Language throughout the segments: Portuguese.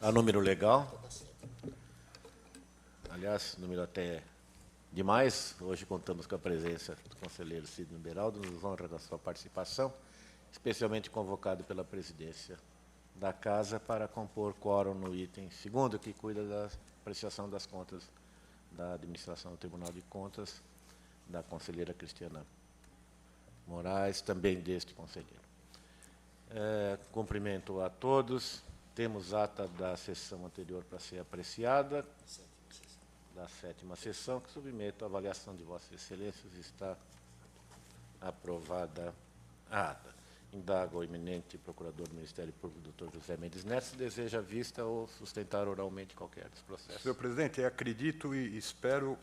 A número legal. Aliás, número até demais. Hoje contamos com a presença do conselheiro Sidney Beraldo, nos honra da sua participação, especialmente convocado pela presidência da Casa para compor quórum no item segundo, que cuida da apreciação das contas da administração do Tribunal de Contas, da conselheira Cristiana Moraes, também deste conselheiro. Cumprimento a todos. Temos ata da sessão anterior para ser apreciada, da 7ª sessão, que submeto à avaliação de Vossas Excelências. Está aprovada a ata. Indago ao eminente procurador do Ministério Público, Dr. José Mendes Neto, se deseja vista ou sustentar oralmente qualquer dos processos. Senhor presidente, acredito e espero,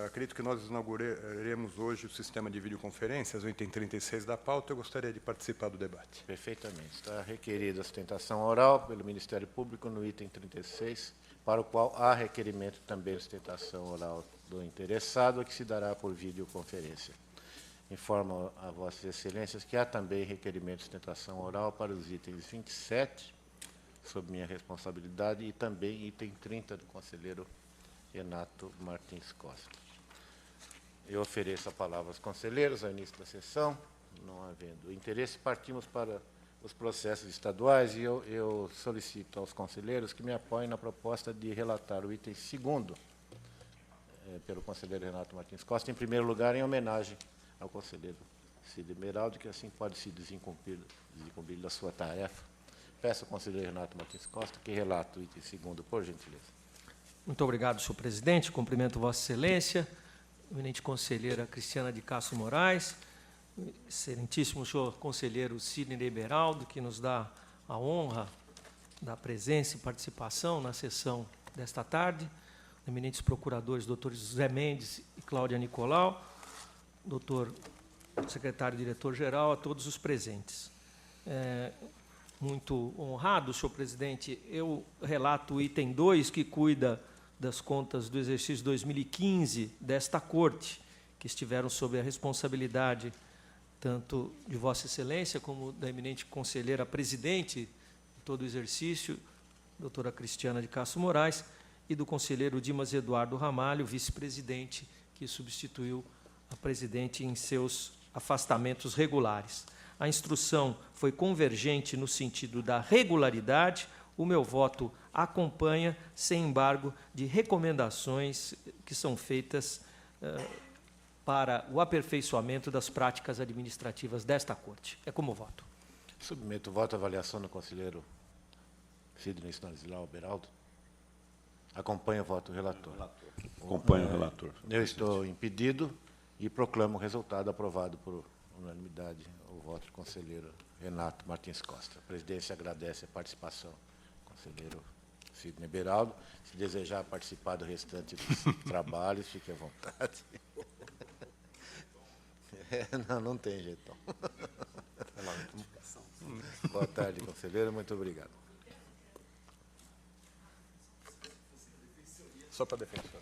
acredito que nós inauguraremos hoje o sistema de videoconferências, o item 36 da pauta. Eu gostaria de participar do debate. Perfeitamente. Está requerida a sustentação oral pelo Ministério Público no item 36, para o qual há requerimento também de sustentação oral do interessado, que se dará por videoconferência. Informo a Vossas Excelências que há também requerimento de sustentação oral para os itens 27, sob minha responsabilidade, e também item 30 do conselheiro Renato Martins Costa. Eu ofereço a palavra aos conselheiros ao início da sessão. Não havendo interesse, partimos para os processos estaduais, e eu solicito aos conselheiros que me apoiem na proposta de relatar o item segundo pelo conselheiro Renato Martins Costa, em primeiro lugar, em homenagem ao conselheiro Sidney Beraldo, que assim pode se desincumbir da sua tarefa. Peço ao conselheiro Renato Martins Costa que relate o item segundo, por gentileza. Muito obrigado, senhor presidente. Cumprimento Vossa Excelência, eminente conselheira Cristiana de Castro Moraes, excelentíssimo senhor conselheiro Sidney Beraldo, que nos dá a honra da presença e participação na sessão desta tarde, eminentes procuradores, doutores José Mendes e Cláudia Nicolau, doutor secretário-diretor-geral, a todos os presentes. Muito honrado, senhor presidente, eu relato o item 2, que cuida das contas do exercício 2015 desta Corte, que estiveram sob a responsabilidade tanto de Vossa Excelência como da eminente conselheira presidente de todo o exercício, doutora Cristiana de Castro Moraes, e do conselheiro Dimas Eduardo Ramalho, vice-presidente, que substituiu a presidente em seus afastamentos regulares. A instrução foi convergente no sentido da regularidade. O meu voto acompanha, sem embargo, de recomendações que são feitas para o aperfeiçoamento das práticas administrativas desta Corte. É como voto. Submeto o voto à avaliação do conselheiro Sidney Stanislau Beraldo. Acompanho o voto do relator. Acompanho o relator. Eu estou impedido e proclamo o resultado aprovado por unanimidade o voto do conselheiro Renato Martins Costa. A presidência agradece a participação do conselheiro Sidney Beraldo. Se desejar participar do restante dos trabalhos, fique à vontade. Não tem jeito. Boa tarde, conselheiro. Muito obrigado. Só para defensor.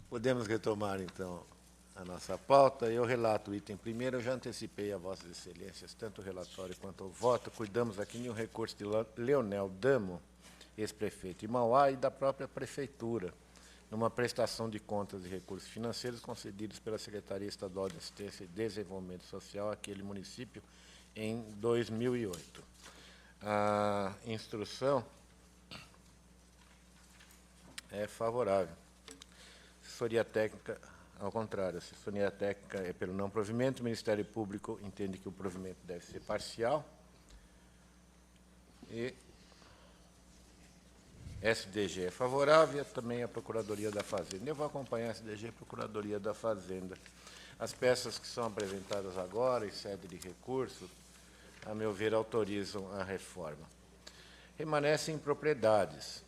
Podemos retomar, então, a nossa pauta. Eu relato o item primeiro. Eu já antecipei a Vossas Excelências, tanto o relatório quanto o voto. Cuidamos aqui de um recurso de Leonel Damo, ex-prefeito de Mauá, e da própria Prefeitura, numa prestação de contas e recursos financeiros concedidos pela Secretaria Estadual de Assistência e Desenvolvimento Social àquele município em 2008. A instrução é favorável. Assessoria técnica, ao contrário, a assessoria técnica é pelo não provimento. O Ministério Público entende que o provimento deve ser parcial. E SDG é favorável, e também a Procuradoria da Fazenda. Eu vou acompanhar a SDG e a Procuradoria da Fazenda. As peças que são apresentadas agora, em sede de recurso, a meu ver, autorizam a reforma. Remanescem propriedades,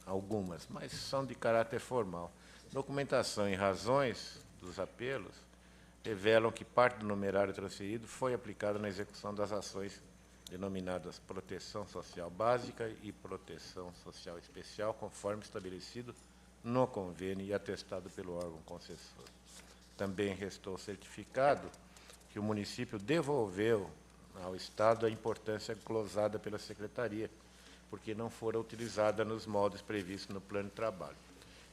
algumas, mas são de caráter formal. Documentação e razões dos apelos revelam que parte do numerário transferido foi aplicada na execução das ações denominadas Proteção Social Básica e Proteção Social Especial, conforme estabelecido no convênio e atestado pelo órgão concessor. Também restou certificado que o município devolveu ao Estado a importância glosada pela Secretaria, porque não fora utilizada nos moldes previstos no plano de trabalho.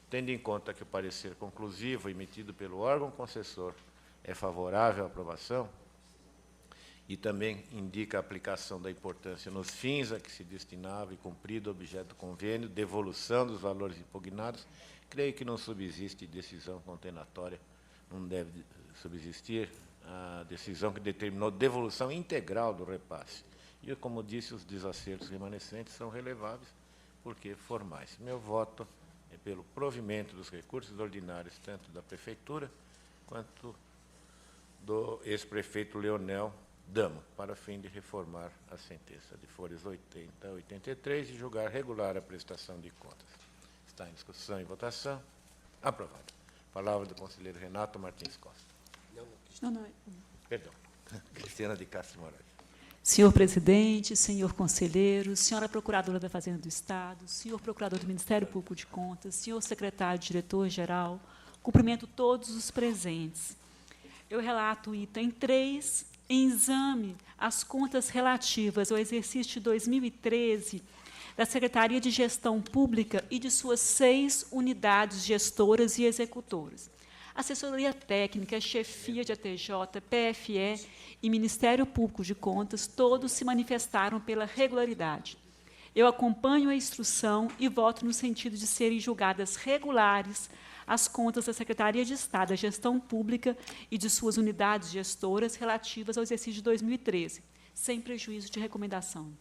Tendo em conta que o parecer conclusivo emitido pelo órgão concessor é favorável à aprovação e também indica a aplicação da importância nos fins a que se destinava e cumprido o objeto do convênio, devolução dos valores impugnados, creio que não subsiste decisão condenatória, não deve subsistir a decisão que determinou devolução integral do repasse. E, como disse, os desacertos remanescentes são releváveis porque formais. Meu voto é pelo provimento dos recursos ordinários, tanto da Prefeitura quanto do ex-prefeito Leonel Damo, para fim de reformar a sentença de folhas 80 a 83 e julgar regular a prestação de contas. Está em discussão e votação. Aprovado. Palavra do conselheiro Renato Martins Costa. Não. Perdão. Cristiana de Castro Moraes. Senhor presidente, senhor conselheiro, senhora procuradora da Fazenda do Estado, senhor procurador do Ministério Público de Contas, senhor secretário diretor-geral, cumprimento todos os presentes. Eu relato o item 3, em exame as contas relativas ao exercício de 2013 da Secretaria de Gestão Pública e de suas 6 unidades gestoras e executoras. Assessoria Técnica, Chefia de ATJ, PFE e Ministério Público de Contas, todos se manifestaram pela regularidade. Eu acompanho a instrução e voto no sentido de serem julgadas regulares as contas da Secretaria de Estado da Gestão Pública e de suas unidades gestoras relativas ao exercício de 2013, sem prejuízo de recomendação.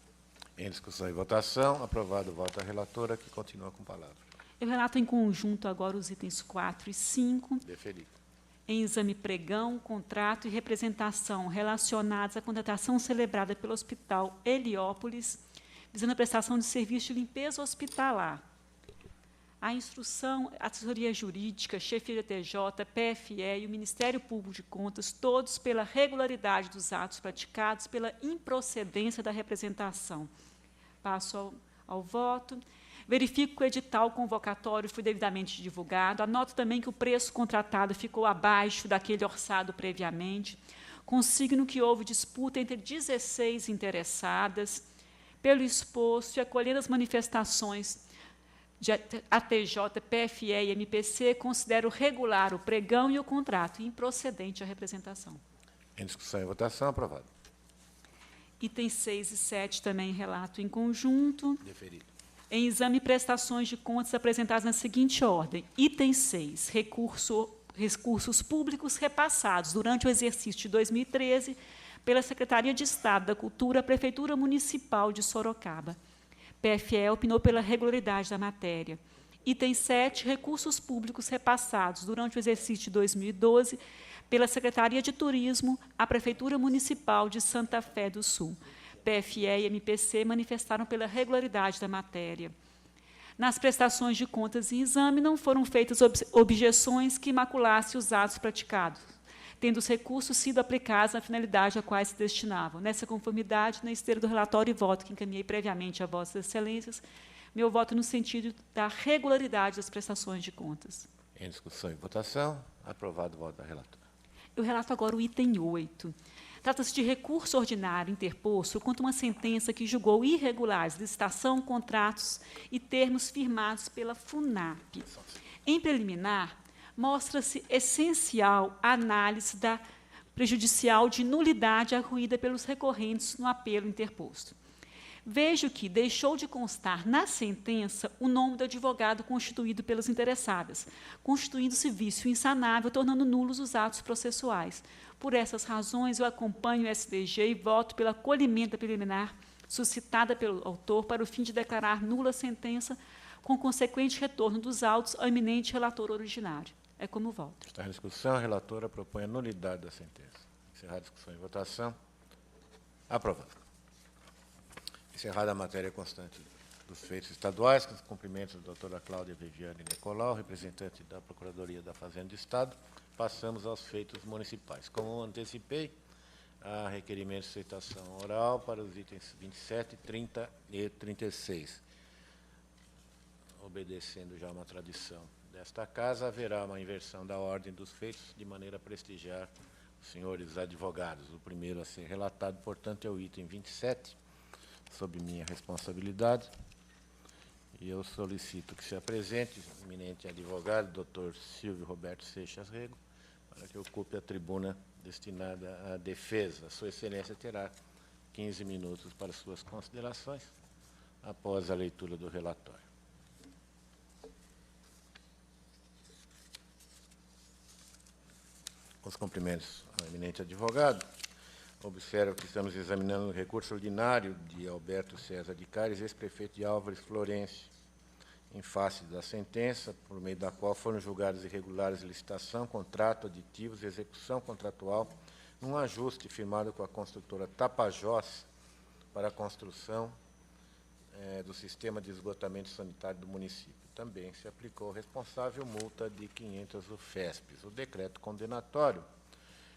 Em discussão e votação, aprovado o voto da relatora, que continua com a palavra. Eu relato em conjunto agora os itens 4 e 5. Deferido. Em exame pregão, contrato e representação relacionados à contratação celebrada pelo Hospital Heliópolis, visando a prestação de serviço de limpeza hospitalar. A instrução, assessoria jurídica, chefia de TJ, PFE e o Ministério Público de Contas, todos pela regularidade dos atos praticados, pela improcedência da representação. Passo ao voto. Verifico que o edital convocatório foi devidamente divulgado. Anoto também que o preço contratado ficou abaixo daquele orçado previamente. Consigno que houve disputa entre 16 interessadas. Pelo exposto e acolhendo as manifestações de ATJ, PFE e MPC, considero regular o pregão e o contrato e improcedente a representação. Em discussão e votação, aprovado. Itens 6 e 7 também relato em conjunto. Deferido. Em exame e prestações de contas apresentadas na seguinte ordem. Item 6, recursos públicos repassados durante o exercício de 2013 pela Secretaria de Estado da Cultura à Prefeitura Municipal de Sorocaba. PFE opinou pela regularidade da matéria. Item 7, recursos públicos repassados durante o exercício de 2012 pela Secretaria de Turismo à Prefeitura Municipal de Santa Fé do Sul. PFE e MPC manifestaram pela regularidade da matéria. Nas prestações de contas em exame, não foram feitas objeções que maculassem os atos praticados, tendo os recursos sido aplicados na finalidade a quais se destinavam. Nessa conformidade, na esteira do relatório e voto que encaminhei previamente a Vossas Excelências, meu voto no sentido da regularidade das prestações de contas. Em discussão e votação, aprovado o voto da relatora. Eu relato agora o item 8. Trata-se de recurso ordinário interposto contra uma sentença que julgou irregulares licitação, contratos e termos firmados pela FUNAP. Em preliminar, mostra-se essencial a análise da prejudicial de nulidade arruída pelos recorrentes no apelo interposto. Vejo que deixou de constar na sentença o nome do advogado constituído pelas interessadas, constituindo-se vício insanável, tornando nulos os atos processuais. Por essas razões, eu acompanho o STG e voto pelo acolhimento preliminar suscitada pelo autor para o fim de declarar nula a sentença, com consequente retorno dos autos ao eminente relator originário. É como voto. Está em discussão, a relatora propõe a nulidade da sentença. Encerrada a discussão e votação. Aprovado. Encerrada a matéria constante dos feitos estaduais, com os cumprimentos da doutora Cláudia Viviane Nicolau, representante da Procuradoria da Fazenda do Estado, passamos aos feitos municipais. Como antecipei, há requerimento de citação oral para os itens 27, 30 e 36. Obedecendo já uma tradição desta casa, haverá uma inversão da ordem dos feitos, de maneira a prestigiar senhores advogados. O primeiro a ser relatado, portanto, é o item 27, sob minha responsabilidade. E eu solicito que se apresente o eminente advogado, doutor Silvio Roberto Seixas Rego, para que ocupe a tribuna destinada à defesa. Sua Excelência terá 15 minutos para suas considerações, após a leitura do relatório. Com os cumprimentos ao eminente advogado, observo que estamos examinando o recurso ordinário de Alberto César de Caires, ex-prefeito de Álvares Florencio, em face da sentença, por meio da qual foram julgados irregulares licitação, contrato, aditivos e execução contratual, num ajuste firmado com a construtora Tapajós para a construção do sistema de esgotamento sanitário do município. Também se aplicou ao responsável multa de 500 UFESPs. O decreto condenatório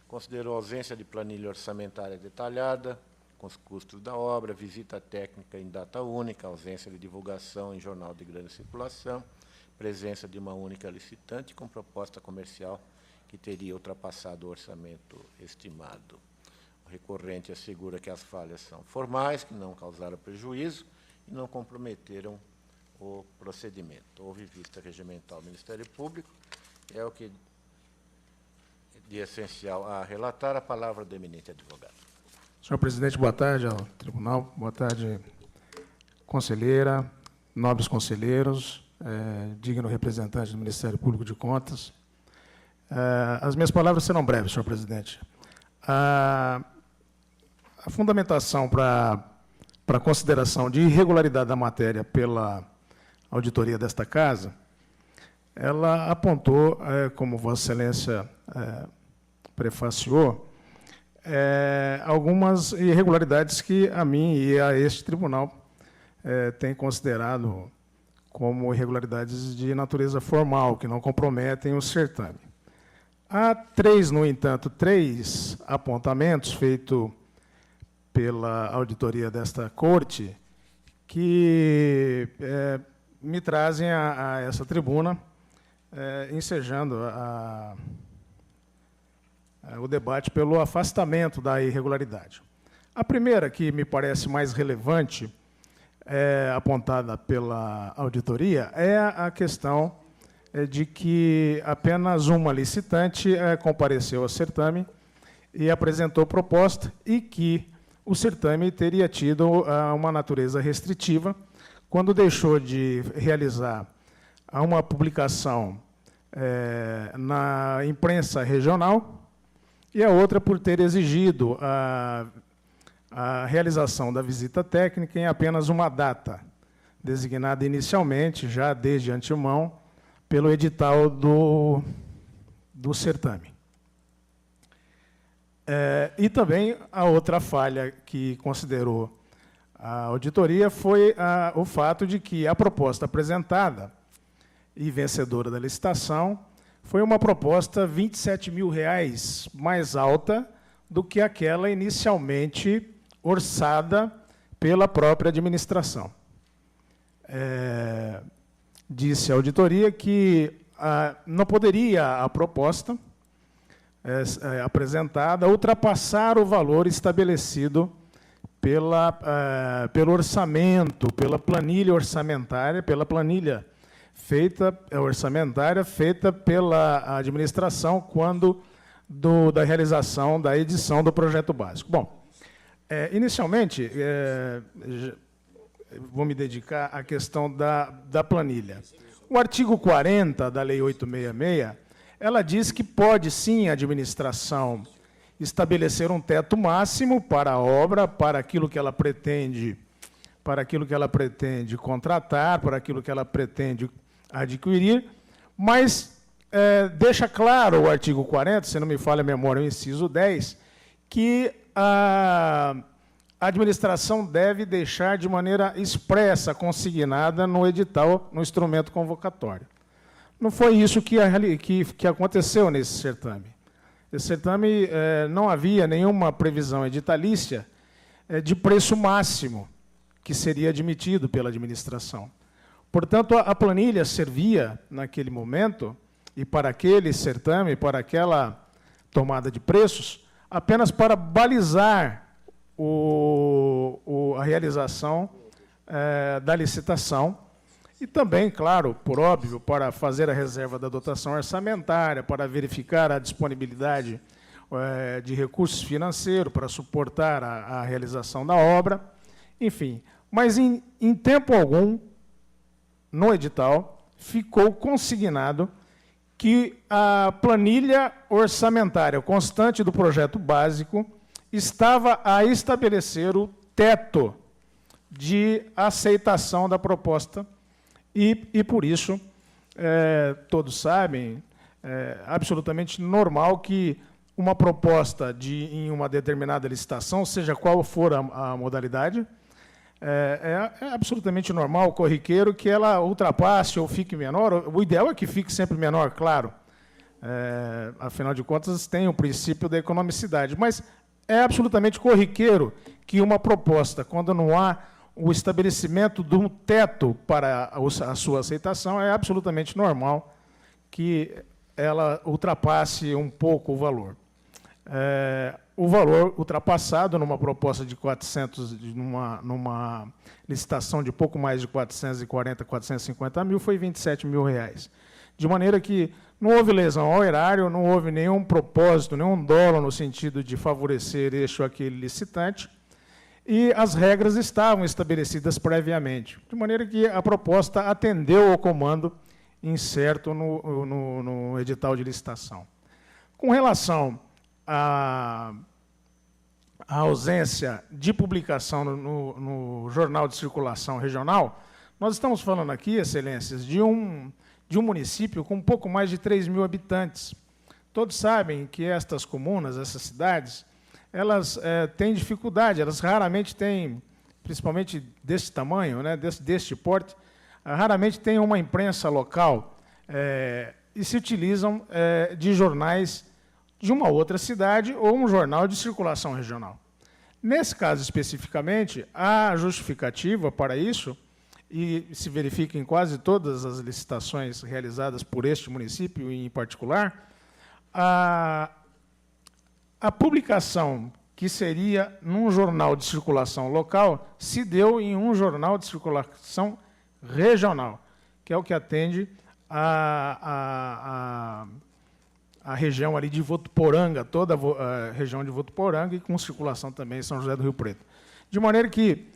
considerou ausência de planilha orçamentária detalhada, com os custos da obra, visita técnica em data única, ausência de divulgação em jornal de grande circulação, presença de uma única licitante com proposta comercial que teria ultrapassado o orçamento estimado. O recorrente assegura que as falhas são formais, que não causaram prejuízo e não comprometeram o procedimento. Houve vista regimental do Ministério Público, é o que de essencial a relatar. A palavra do eminente advogado. Senhor presidente, boa tarde ao tribunal, boa tarde, conselheira, nobres conselheiros, digno representante do Ministério Público de Contas. As minhas palavras serão breves, senhor presidente. A fundamentação para a consideração de irregularidade da matéria pela auditoria desta casa, ela apontou, como Vossa Excelência prefaciou, algumas irregularidades que a mim e a este tribunal tem considerado como irregularidades de natureza formal, que não comprometem o certame. Há no entanto, três apontamentos feitos pela auditoria desta Corte que me trazem a essa tribuna, ensejando o debate pelo afastamento da irregularidade. A primeira, que me parece mais relevante, apontada pela auditoria, é a questão de que apenas uma licitante compareceu ao certame e apresentou proposta e que o certame teria tido uma natureza restritiva quando deixou de realizar uma publicação na imprensa regional e a outra por ter exigido a realização da visita técnica em apenas uma data, designada inicialmente, já desde antemão, pelo edital do certame. E também a outra falha que considerou a auditoria foi o fato de que a proposta apresentada e vencedora da licitação foi uma proposta R$ 27.000 mais alta do que aquela inicialmente orçada pela própria administração. Disse a auditoria que não poderia a proposta apresentada ultrapassar o valor estabelecido pelo orçamento, pela planilha orçamentária, orçamentária feita pela administração quando da realização da edição do projeto básico. Bom, inicialmente, vou me dedicar à questão da planilha. O artigo 40 da Lei 866, ela diz que pode, sim, a administração estabelecer um teto máximo para a obra, para aquilo que ela pretende contratar, para aquilo que ela pretende adquirir, mas deixa claro o artigo 40, se não me falha a memória, o inciso 10, que a administração deve deixar de maneira expressa, consignada no edital, no instrumento convocatório. Não foi isso que aconteceu nesse certame. Esse certame não havia nenhuma previsão editalícia de preço máximo que seria admitido pela administração. Portanto, a planilha servia, naquele momento, e para aquele certame, para tomada de preços, apenas para balizar a realização da licitação e também, claro, por óbvio, para fazer a reserva da dotação orçamentária, para verificar a disponibilidade de recursos financeiros para suportar a realização da obra, enfim. Mas, em tempo algum, no edital, ficou consignado que a planilha orçamentária constante do projeto básico estava a estabelecer o teto de aceitação da proposta e por isso, todos sabem, é absolutamente normal que uma proposta em uma determinada licitação, seja qual for a modalidade, é absolutamente normal, corriqueiro, que ela ultrapasse ou fique menor. O ideal é que fique sempre menor, claro. Afinal de contas, tem o princípio da economicidade. Mas é absolutamente corriqueiro que uma proposta, quando não há o estabelecimento de um teto para a sua aceitação, é absolutamente normal que ela ultrapasse um pouco o valor. O valor ultrapassado numa proposta de 400, numa licitação de pouco mais de 440, 450 mil, foi R$ 27 mil. De maneira que não houve lesão ao erário, não houve nenhum propósito, nenhum dolo no sentido de favorecer este ou aquele licitante, e as regras estavam estabelecidas previamente, de maneira que a proposta atendeu ao comando incerto no edital de licitação. Com relação à ausência de publicação no Jornal de Circulação Regional, nós estamos falando aqui, Excelências, de um município com um pouco mais de 3 mil habitantes. Todos sabem que estas comunas, essas cidades, elas têm dificuldade, elas raramente têm, principalmente desse tamanho, né, deste porte, raramente têm uma imprensa local e se utilizam de jornais de uma outra cidade ou um jornal de circulação regional. Nesse caso especificamente, a justificativa para isso, e se verifica em quase todas as licitações realizadas por este município em particular, a publicação que seria num jornal de circulação local se deu em um jornal de circulação regional, que é o que atende a região ali de Votuporanga, toda a região de Votuporanga, e com circulação também em São José do Rio Preto. De maneira que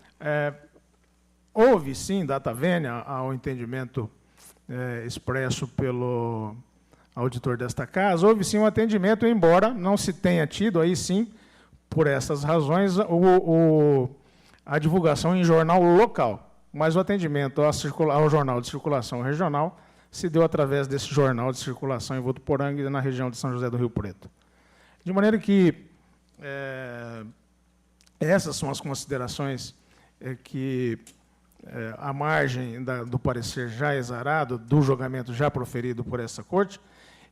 houve, sim, data vênia ao entendimento expresso pelo auditor desta casa, houve, sim, um atendimento, embora não se tenha tido, aí sim, por essas razões, a divulgação em jornal local. Mas o atendimento ao jornal de circulação regional se deu através desse jornal de circulação em Votuporanga e na região de São José do Rio Preto. De maneira que essas são as considerações que, à margem do parecer já exarado, do julgamento já proferido por essa Corte,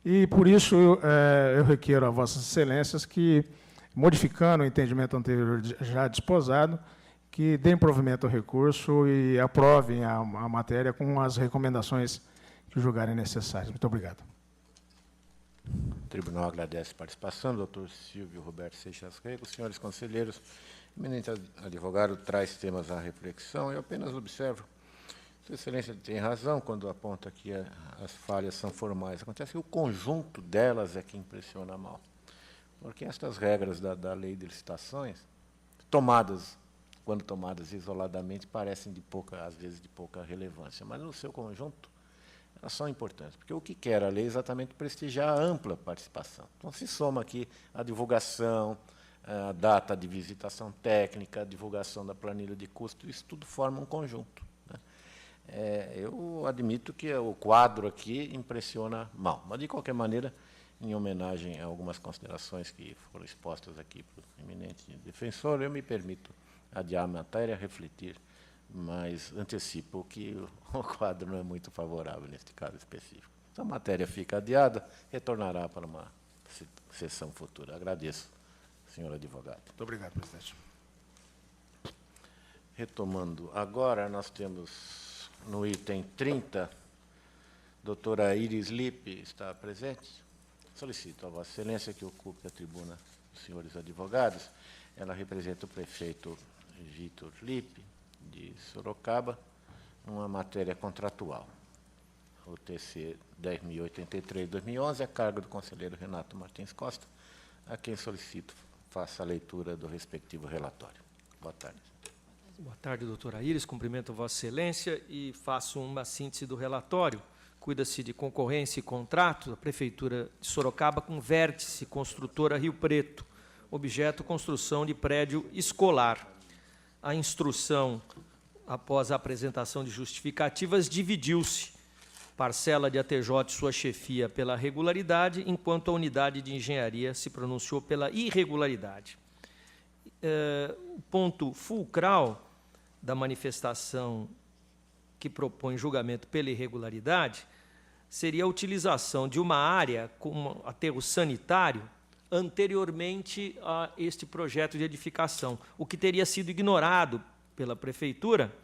e, por isso, eu requero a Vossas Excelências que, modificando o entendimento anterior já disposado, que deem provimento ao recurso e aprovem a matéria com as recomendações que julgarem necessárias. Muito obrigado. O tribunal agradece a participação. Doutor Silvio Roberto Seixas Rego. Senhores conselheiros, o eminente advogado traz temas à reflexão. Eu apenas observo. Sua Excelência tem razão quando aponta que as falhas são formais. Acontece que o conjunto delas é que impressiona mal. Porque estas regras da lei de licitações, quando tomadas isoladamente, parecem às vezes de pouca relevância, mas no seu conjunto elas são importantes, porque o que quer a lei é exatamente prestigiar a ampla participação. Então, se soma aqui a divulgação, a data de visitação técnica, a divulgação da planilha de custo, isso tudo forma um conjunto, né? Eu admito que o quadro aqui impressiona mal, mas, de qualquer maneira, em homenagem a algumas considerações que foram expostas aqui para o eminente defensor, eu me permito adiar a matéria, refletir, mas antecipo que o quadro não é muito favorável neste caso específico. Então, a matéria fica adiada, retornará para uma sessão futura. Agradeço, senhor advogado. Muito obrigado, presidente. Retomando, agora nós temos no item 30, doutora Iris Lippe está presente? Solicito a Vossa Excelência que ocupe a tribuna dos senhores advogados. Ela representa o prefeito Vitor Lippe, de Sorocaba, numa matéria contratual. O TC 10.083/2011, a cargo do conselheiro Renato Martins Costa, a quem solicito faça a leitura do respectivo relatório. Boa tarde. Boa tarde, doutora Iris. Cumprimento Vossa Excelência e faço uma síntese do relatório. Cuida-se de concorrência e contrato da Prefeitura de Sorocaba com Vértice Construtora Rio Preto, objeto construção de prédio escolar. A instrução, após a apresentação de justificativas, dividiu-se. Parcela de ATJ e sua chefia pela regularidade, enquanto a unidade de engenharia se pronunciou pela irregularidade. O ponto fulcral da manifestação que propõe julgamento pela irregularidade seria a utilização de uma área com aterro sanitário anteriormente a este projeto de edificação, o que teria sido ignorado pela Prefeitura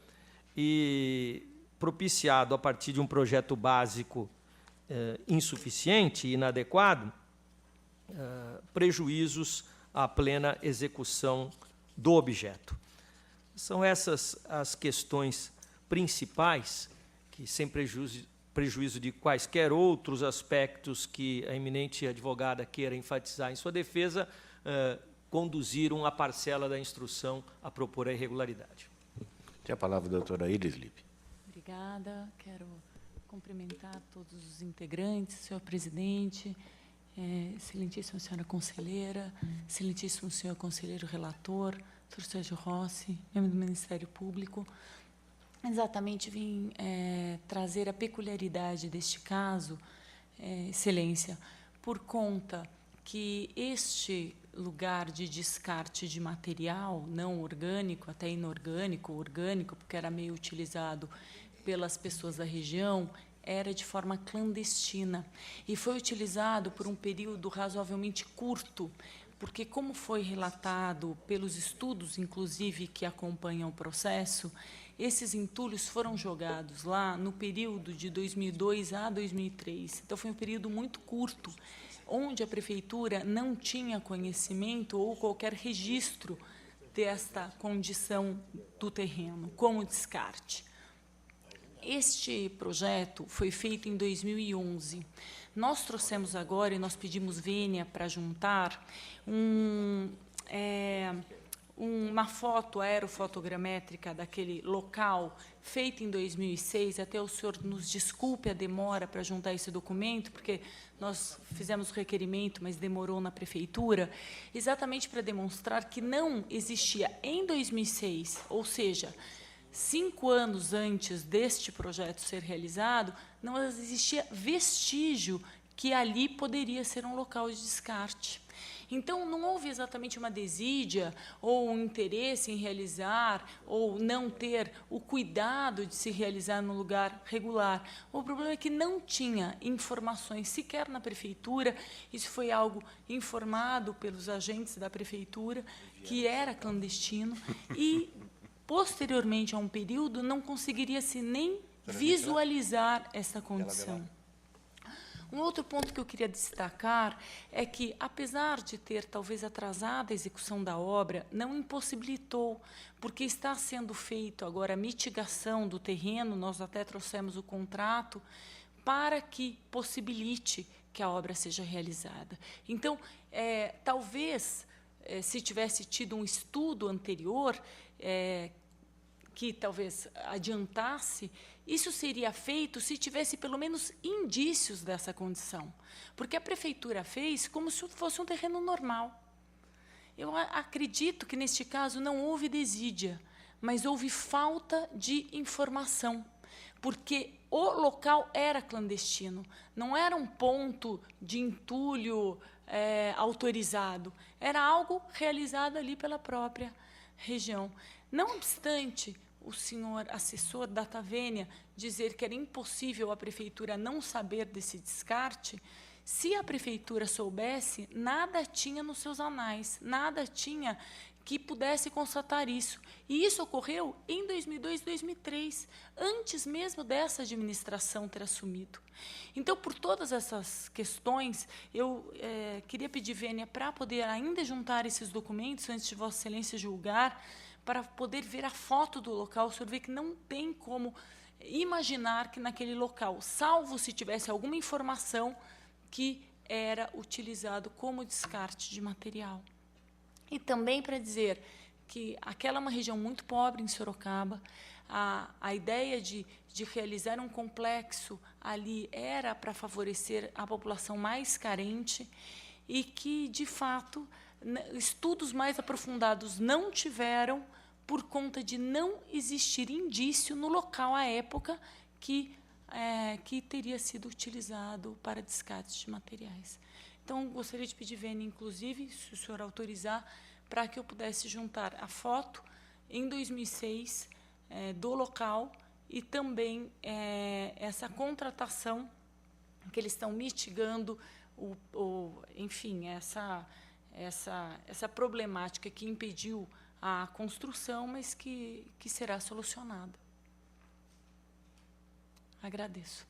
e propiciado a partir de um projeto básico insuficiente e inadequado, prejuízos à plena execução do objeto. São essas as questões principais que, sem prejuízo de quaisquer outros aspectos que a eminente advogada queira enfatizar em sua defesa, conduziram a parcela da instrução a propor a irregularidade. Tem a palavra a doutora Iris Lippe. Obrigada. Quero cumprimentar todos os integrantes, senhor presidente, excelentíssima senhora conselheira, excelentíssimo senhor conselheiro relator, senhor Sérgio Rossi, membro do Ministério Público. Exatamente vim trazer a peculiaridade deste caso, excelência, por conta que este lugar de descarte de material não orgânico, até inorgânico, orgânico, porque era meio utilizado pelas pessoas da região, era de forma clandestina e foi utilizado por um período razoavelmente curto, porque, como foi relatado pelos estudos, inclusive, que acompanham o processo, esses entulhos foram jogados lá no período de 2002 a 2003. Então, foi um período muito curto, onde a Prefeitura não tinha conhecimento ou qualquer registro desta condição do terreno, como descarte. Este projeto foi feito em 2011. Nós trouxemos agora, e nós pedimos vênia para juntar, uma foto aerofotogramétrica daquele local, feita em 2006, até o senhor nos desculpe a demora para juntar esse documento, porque nós fizemos o requerimento, mas demorou na Prefeitura, exatamente para demonstrar que não existia em 2006, ou seja, 5 anos antes deste projeto ser realizado, não existia vestígio que ali poderia ser um local de descarte. Então, não houve exatamente uma desídia ou um interesse em realizar ou não ter o cuidado de se realizar no lugar regular. O problema é que não tinha informações sequer na Prefeitura, isso foi algo informado pelos agentes da Prefeitura, que era clandestino, e, posteriormente a um período, não conseguiria-se nem visualizar essa condição. Um outro ponto que eu queria destacar é que, apesar de ter talvez atrasado a execução da obra, não impossibilitou, porque está sendo feito agora a mitigação do terreno, nós até trouxemos o contrato, para que possibilite que a obra seja realizada. Então, talvez, se tivesse tido um estudo anterior, que talvez adiantasse, isso seria feito se tivesse pelo menos indícios dessa condição, porque a Prefeitura fez como se fosse um terreno normal. Eu acredito que, neste caso, não houve desídia, mas houve falta de informação, porque o local era clandestino, não era um ponto de entulho autorizado, era algo realizado ali pela própria região. Não obstante o senhor assessor da Tavênia dizer que era impossível a Prefeitura não saber desse descarte, se a Prefeitura soubesse, nada tinha nos seus anais, nada tinha que pudesse constatar isso. E isso ocorreu em 2002, 2003, antes mesmo dessa administração ter assumido. Então, por todas essas questões, eu queria pedir, Vênia, para poder ainda juntar esses documentos, antes de Vossa Excelência julgar, para poder ver a foto do local. O senhor vê que não tem como imaginar que naquele local, salvo se tivesse alguma informação que era utilizado como descarte de material. E também para dizer que aquela é uma região muito pobre em Sorocaba, a ideia de realizar um complexo ali era para favorecer a população mais carente e que, de fato, estudos mais aprofundados não tiveram por conta de não existir indício no local à época que teria sido utilizado para descarte de materiais. Então, gostaria de pedir, Vênia, inclusive, se o senhor autorizar, para que eu pudesse juntar a foto em 2006 do local e também essa contratação que eles estão mitigando, enfim, essa problemática que impediu a construção, mas que será solucionada. Agradeço.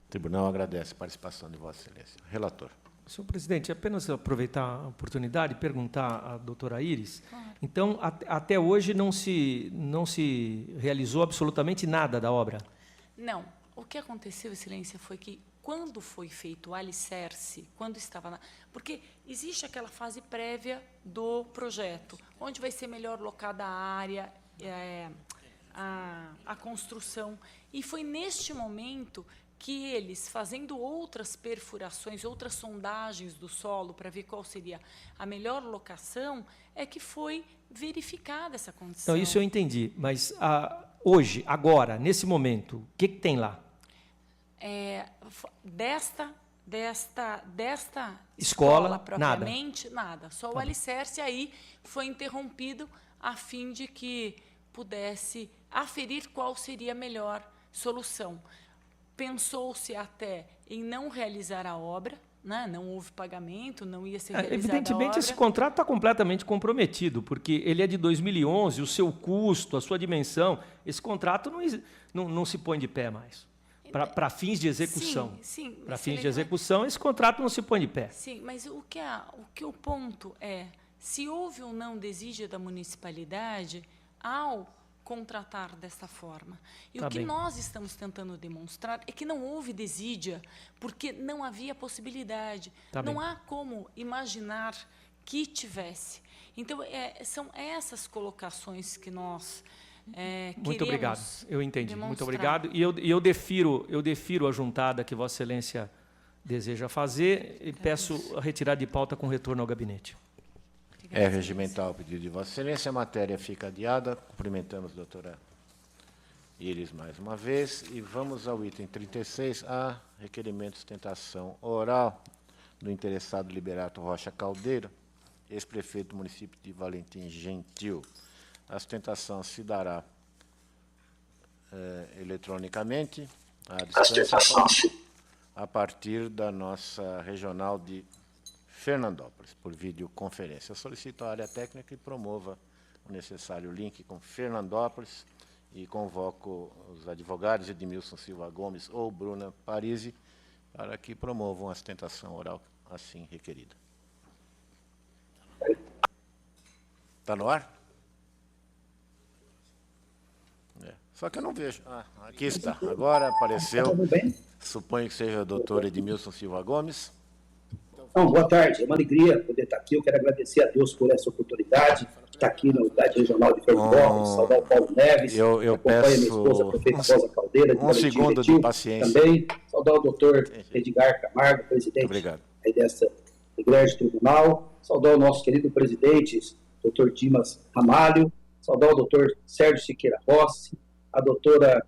O tribunal agradece a participação de Vossa Excelência. Relator. Senhor presidente, apenas aproveitar a oportunidade e perguntar à doutora Iris. Claro. Então, até hoje não se realizou absolutamente nada da obra? Não. O que aconteceu, Excelência, foi que quando foi feito o alicerce, quando estava porque existe aquela fase prévia do projeto, onde vai ser melhor locada a área, a construção, e foi neste momento que eles, fazendo outras perfurações, outras sondagens do solo para ver qual seria a melhor locação, é que foi verificada essa condição. Então, isso eu entendi, mas hoje, agora, nesse momento, o que tem lá? Desta escola propriamente, nada. Só o alicerce aí foi interrompido a fim de que pudesse aferir qual seria a melhor solução. Pensou-se até em não realizar a obra, né? Não houve pagamento, não ia ser realizada a obra. Evidentemente, esse contrato está completamente comprometido, porque ele é de 2011, o seu custo, a sua dimensão, esse contrato não se põe de pé mais. Para fins de execução. Sim. Para fins de execução, esse contrato não se põe de pé. Sim, mas o ponto é, se houve ou não desídia da municipalidade ao contratar desta forma. E o que nós estamos tentando demonstrar é que não houve desídia, porque não havia possibilidade. Não há como imaginar que tivesse. Então, são essas colocações que nós muito obrigado, eu entendi. Demonstrar. Muito obrigado. E eu defiro a juntada que Vossa Excelência deseja fazer e peço a retirada de pauta com retorno ao gabinete. É regimental o pedido de Vossa Excelência, a matéria fica adiada. Cumprimentamos a doutora Iris mais uma vez. E vamos ao item 36, a requerimento de sustentação oral do interessado Liberato Rocha Caldeira, ex-prefeito do município de Valentim Gentil. A sustentação se dará eletronicamente, à distância, a partir da nossa regional de Fernandópolis, por videoconferência. Eu solicito à área técnica que promova o necessário link com Fernandópolis e convoco os advogados Edmilson Silva Gomes ou Bruna Parisi para que promovam a sustentação oral assim requerida. Está no ar? Só que eu não vejo. Aqui está. Agora apareceu. Suponho que seja o doutor Edmilson Silva Gomes. Então, boa tarde, é uma alegria poder estar aqui. Eu quero agradecer a Deus por essa oportunidade de estar aqui na unidade regional de Fernandópolis, saudar o Paulo Neves, eu acompanha peço minha esposa, a prefeita Rosa Caldeira, de Valentim segundo Gentil, de paciência. Também saudar o doutor Edgar Camargo, presidente aí dessa igreja tribunal, saudar o nosso querido presidente, doutor Dimas Ramalho, saudar o doutor Sérgio Siqueira Rossi, a doutora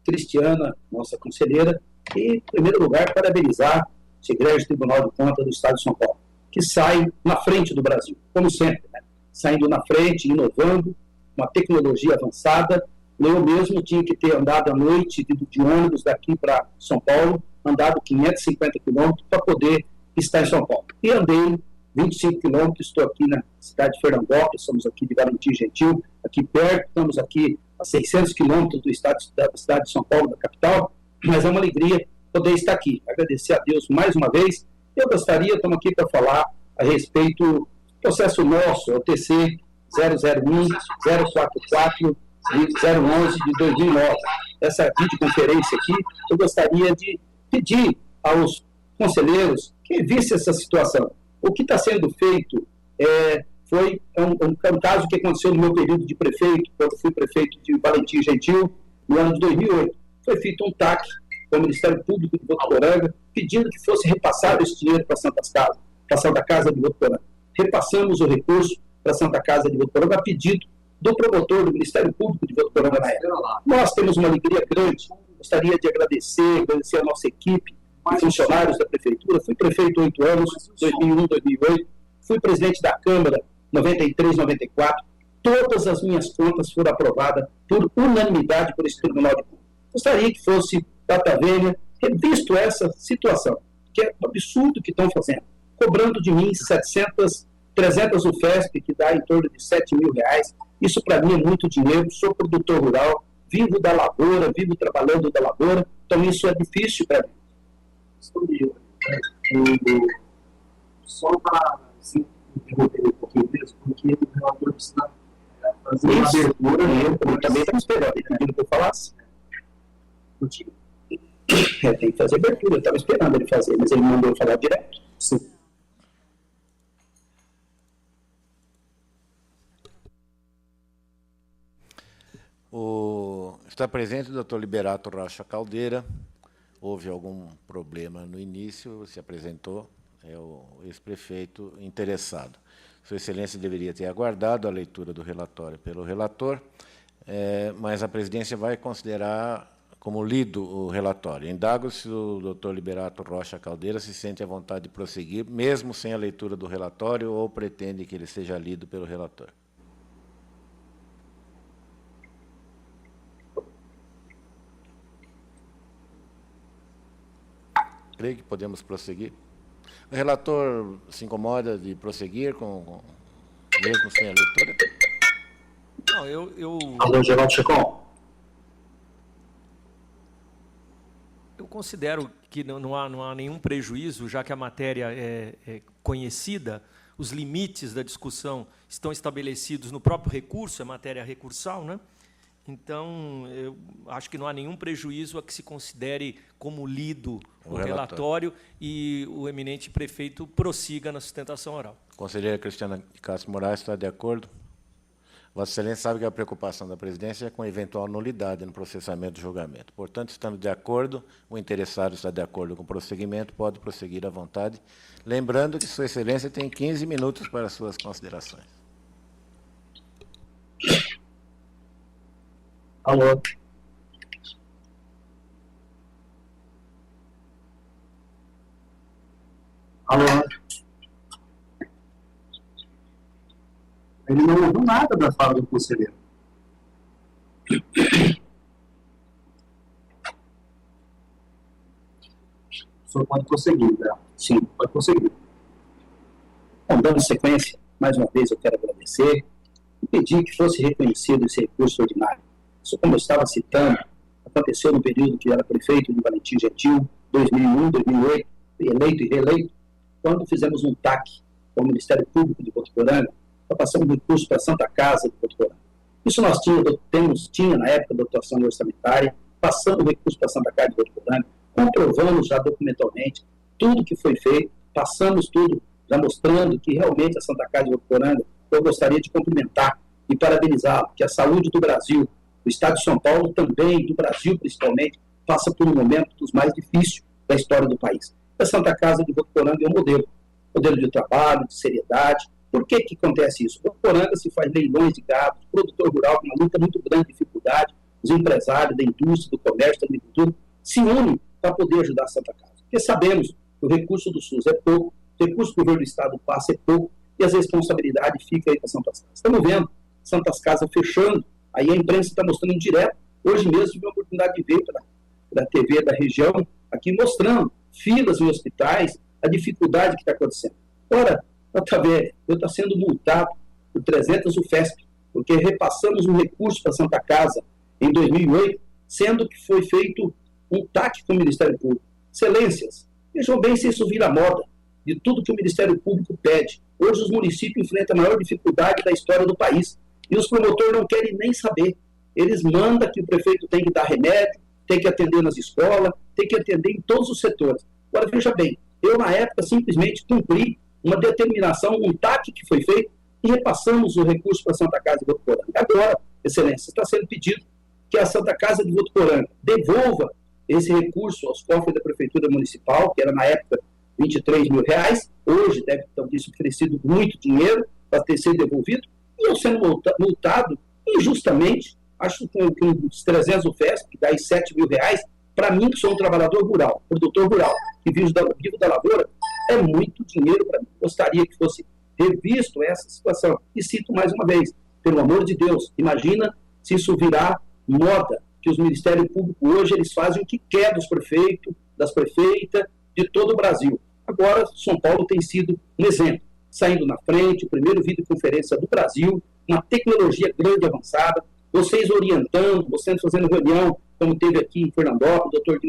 Cristiana, nossa conselheira, e, em primeiro lugar, parabenizar esse Igreja Tribunal de Contas do Estado de São Paulo, que sai na frente do Brasil, como sempre, né? Saindo na frente, inovando, uma tecnologia avançada. Eu mesmo tinha que ter andado à noite de ônibus daqui para São Paulo, andado 550 quilômetros para poder estar em São Paulo. E andei 25 quilômetros, estou aqui na cidade de Fernandópolis, somos aqui de Valentim Gentil, aqui perto, estamos aqui a 600 quilômetros da cidade de São Paulo, da capital, mas é uma alegria poder estar aqui. Agradecer a Deus mais uma vez. Eu gostaria, estamos aqui para falar a respeito do processo nosso, o TC 001-044 011 de 2009. Essa videoconferência aqui, eu gostaria de pedir aos conselheiros que vissem essa situação. O que está sendo feito foi um caso que aconteceu no meu período de prefeito, quando fui prefeito de Valentim Gentil, no ano de 2008. Foi feito um TAC com o Ministério Público de Votuporanga, pedindo que fosse repassado esse dinheiro para a Santa Casa de Votuporanga. Repassamos o recurso para a Santa Casa de Votuporanga a pedido do promotor do Ministério Público de Votuporanga na época. Nós temos uma alegria grande, gostaria de agradecer a nossa equipe, funcionários da Prefeitura. Fui prefeito 8 anos, 2001, 2008, fui presidente da Câmara 93, 94. Todas as minhas contas foram aprovadas por unanimidade por esse Tribunal de Contas. Gostaria que fosse data vênia, revisto essa situação, que é um absurdo que estão fazendo, cobrando de mim 300 UFESP, que dá em torno de R$7.000. Isso para mim é muito dinheiro, sou produtor rural, vivo da lavoura, vivo trabalhando da lavoura, então isso é difícil para mim. Só para interromper um pouquinho mesmo, porque o relator precisa fazer uma abertura. Eu também estava esperando, ele pedindo que eu falasse. Tem que fazer abertura, eu estava esperando ele fazer, mas ele mandou falar direto. Sim. Está presente o doutor Liberato Rocha Caldeira. Houve algum problema no início, se apresentou, é o ex-prefeito interessado. Sua Excelência deveria ter aguardado a leitura do relatório pelo relator, mas a presidência vai considerar como lido o relatório. Indago se o doutor Liberato Rocha Caldeira se sente à vontade de prosseguir, mesmo sem a leitura do relatório, ou pretende que ele seja lido pelo relator. Creio que podemos prosseguir. O relator se incomoda de prosseguir mesmo sem a leitura? Não, Alô, Geraldo Chacon. Eu considero que não há nenhum prejuízo, já que a matéria é conhecida, os limites da discussão estão estabelecidos no próprio recurso, é matéria recursal, né? Então, eu acho que não há nenhum prejuízo a que se considere como lido o relatório e o eminente prefeito prossiga na sustentação oral. Conselheira Cristiana de Castro Moraes está de acordo? Vossa Excelência sabe que a preocupação da presidência é com eventual nulidade no processamento do julgamento. Portanto, estando de acordo, o interessado está de acordo com o prosseguimento, pode prosseguir à vontade. Lembrando que Sua Excelência tem 15 minutos para suas considerações. Alô. Alô. Ele não ouviu nada da fala do conselheiro. O senhor pode prosseguir, né? Sim, pode prosseguir. Bom, dando sequência, mais uma vez eu quero agradecer e pedir que fosse reconhecido esse recurso ordinário. Isso, como eu estava citando, aconteceu no período que eu era prefeito de Valentim Gentil, 2001, 2008, eleito e reeleito, quando fizemos um TAC com o Ministério Público de Votuporanga, para passar um recurso para a Santa Casa de Votuporanga. Isso nós tinha na época da dotação orçamentária, passando o recurso para a Santa Casa de Votuporanga, comprovamos já documentalmente tudo que foi feito, passamos tudo, já mostrando que realmente a Santa Casa de Votuporanga, eu gostaria de cumprimentar e parabenizá-lo, que a saúde do Brasil, o Estado de São Paulo também, do Brasil principalmente, passa por um momento dos mais difíceis da história do país. A Santa Casa de Votuporanga é um modelo de trabalho, de seriedade. Por que acontece isso? Votuporanga se faz leilões de gado, o produtor rural com uma luta muito grande, dificuldade, os empresários da indústria, do comércio, da agricultura, se unem para poder ajudar a Santa Casa. Porque sabemos que o recurso do SUS é pouco, o recurso que o governo do Estado passa é pouco, e as responsabilidades ficam aí para Santas Casas. Estamos vendo Santas Casas fechando, aí a imprensa está mostrando direto. Hoje mesmo tive a oportunidade de ver pela TV da região, aqui mostrando filas em hospitais, a dificuldade que está acontecendo. Ora, Eu estou sendo multado por 300 UFESP, porque repassamos um recurso para a Santa Casa em 2008, sendo que foi feito um TAC com o Ministério Público. Excelências, vejam bem se isso vira moda de tudo que o Ministério Público pede. Hoje os municípios enfrentam a maior dificuldade da história do país. E os promotores não querem nem saber. Eles mandam que o prefeito tem que dar remédio, tem que atender nas escolas, tem que atender em todos os setores. Agora, veja bem, eu, na época, simplesmente cumpri uma determinação, um TAC que foi feito, e repassamos o recurso para a Santa Casa de Votuporanga. Agora, Excelência, está sendo pedido que a Santa Casa de Votuporanga devolva esse recurso aos cofres da Prefeitura Municipal, que era, na época, R$23 mil. Hoje deve ter sido oferecido muito dinheiro para ter sido devolvido, e eu sendo multado injustamente, acho que com uns 300 UFESP, que dá aí R$7 mil, para mim, que sou um trabalhador rural, produtor rural, que vivo da lavoura, é muito dinheiro para mim. Gostaria que fosse revisto essa situação. E cito mais uma vez, pelo amor de Deus, imagina se isso virar moda, que os Ministérios Públicos hoje eles fazem o que quer dos prefeitos, das prefeitas, de todo o Brasil. Agora, São Paulo tem sido um exemplo, saindo na frente, o primeiro videoconferência do Brasil, uma tecnologia grande e avançada, vocês orientando, vocês fazendo reunião, como teve aqui em Fernandópolis, o doutor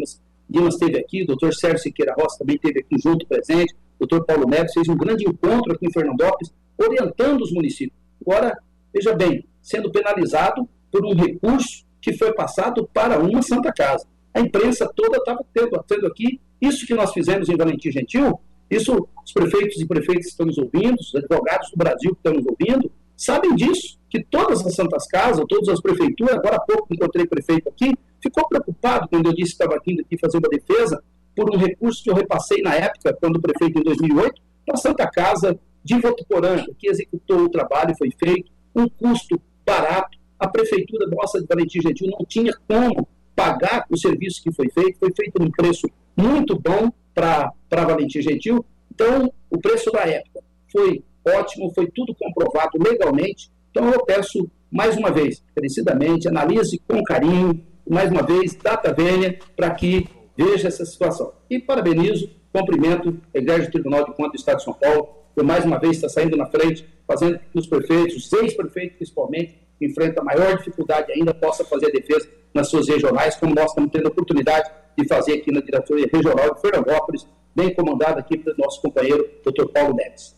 Dimas esteve aqui, o doutor Sérgio Siqueira Rossi também esteve aqui junto, presente, o doutor Paulo Neves fez um grande encontro aqui em Fernandópolis, orientando os municípios. Agora, veja bem, sendo penalizado por um recurso que foi passado para uma Santa Casa. A imprensa toda estava tendo aqui, isso que nós fizemos em Valentim Gentil, isso os prefeitos e prefeitas que estão nos ouvindo, os advogados do Brasil que estão nos ouvindo, sabem disso, que todas as Santas Casas, todas as prefeituras, agora há pouco encontrei prefeito aqui, ficou preocupado quando eu disse que estava vindo aqui fazer uma defesa por um recurso que eu repassei na época, quando o prefeito em 2008, para a Santa Casa de Votuporanga, que executou o trabalho, foi feito, um custo barato, a prefeitura nossa de Valentim Gentil não tinha como pagar o serviço que foi feito num preço muito bom para Valentim Gentil, então o preço da época foi ótimo, foi tudo comprovado legalmente, então eu peço mais uma vez, encarecidamente, analise com carinho, mais uma vez, data vênia, para que veja essa situação. E parabenizo, cumprimento a Igreja do Tribunal de Contas do Estado de São Paulo, por mais uma vez está saindo na frente, fazendo com que os prefeitos, os ex-prefeitos principalmente, que enfrentam a maior dificuldade ainda, possa fazer a defesa nas suas regionais, como nós estamos tendo a oportunidade de fazer aqui na Diretoria Regional de Fernandópolis, bem comandada aqui pelo nosso companheiro, Dr. Paulo Neves.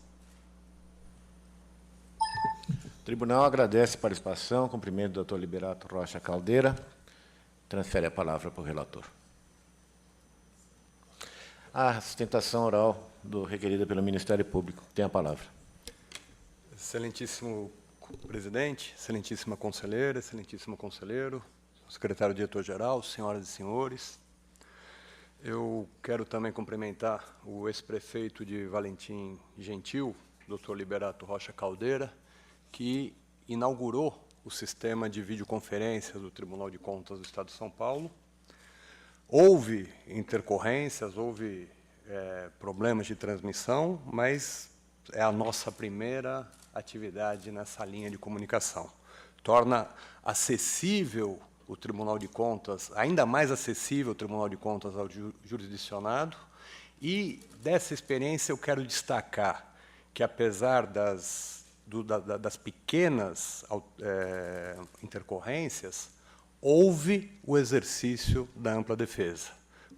O tribunal agradece a participação, cumprimento do Dr. Liberato Rocha Caldeira, transfere a palavra para o relator. A sustentação oral requerida pelo Ministério Público. Tem a palavra. Excelentíssimo presidente, excelentíssima conselheira, excelentíssimo conselheiro, secretário-diretor-geral, senhoras e senhores, eu quero também cumprimentar o ex-prefeito de Valentim Gentil, Dr. Liberato Rocha Caldeira, que inaugurou o sistema de videoconferências do Tribunal de Contas do Estado de São Paulo. Houve intercorrências, houve problemas de transmissão, mas é a nossa primeira atividade nessa linha de comunicação. Torna acessível o Tribunal de Contas, ainda mais acessível o Tribunal de Contas ao jurisdicionado, e dessa experiência eu quero destacar que, apesar das pequenas intercorrências, houve o exercício da ampla defesa.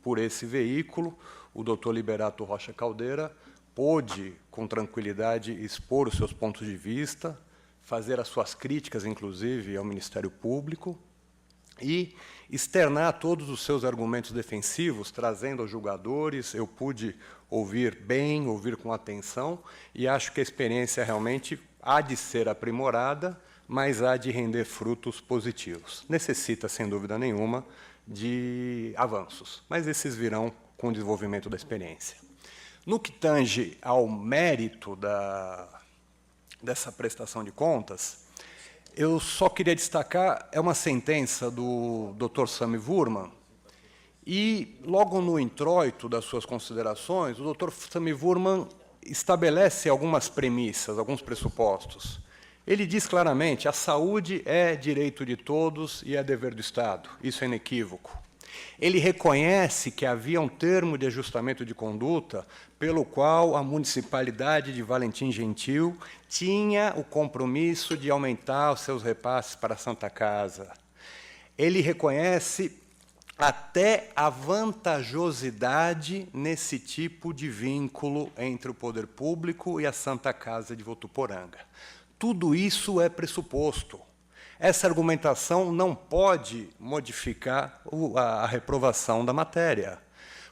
Por esse veículo, o doutor Liberato Rocha Caldeira pôde, com tranquilidade, expor os seus pontos de vista, fazer as suas críticas, inclusive, ao Ministério Público, e externar todos os seus argumentos defensivos, trazendo aos julgadores. Eu pude ouvir bem, ouvir com atenção, e acho que a experiência realmente há de ser aprimorada, mas há de render frutos positivos. Necessita, sem dúvida nenhuma, de avanços, mas esses virão com o desenvolvimento da experiência. No que tange ao mérito dessa prestação de contas, eu só queria destacar, é uma sentença do Dr. Sami Wurman, e, logo no introito das suas considerações, o Dr. Sami Wurman estabelece algumas premissas, alguns pressupostos. Ele diz claramente: a saúde é direito de todos e é dever do Estado. Isso é inequívoco. Ele reconhece que havia um termo de ajustamento de conduta pelo qual a municipalidade de Valentim Gentil tinha o compromisso de aumentar os seus repasses para a Santa Casa. Ele reconhece até a vantajosidade nesse tipo de vínculo entre o poder público e a Santa Casa de Votuporanga. Tudo isso é pressuposto. Essa argumentação não pode modificar a reprovação da matéria,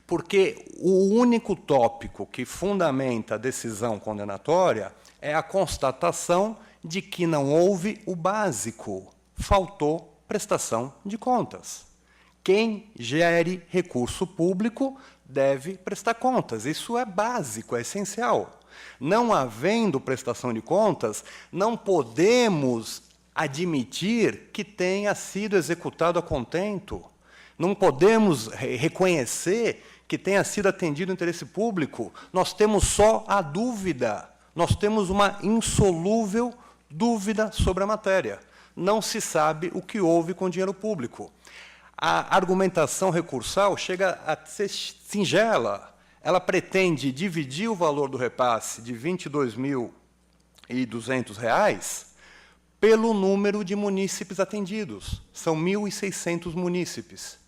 porque o único tópico que fundamenta a decisão condenatória é a constatação de que não houve o básico, faltou prestação de contas. Quem gere recurso público deve prestar contas. Isso é básico, é essencial. Não havendo prestação de contas, não podemos admitir que tenha sido executado a contento. Não podemos reconhecer que tenha sido atendido o interesse público. Nós temos só a dúvida. Nós temos uma insolúvel dúvida sobre a matéria. Não se sabe o que houve com o dinheiro público. A argumentação recursal chega a ser singela. Ela pretende dividir o valor do repasse de R$ 22.200 pelo número de munícipes atendidos. São 1.600 munícipes.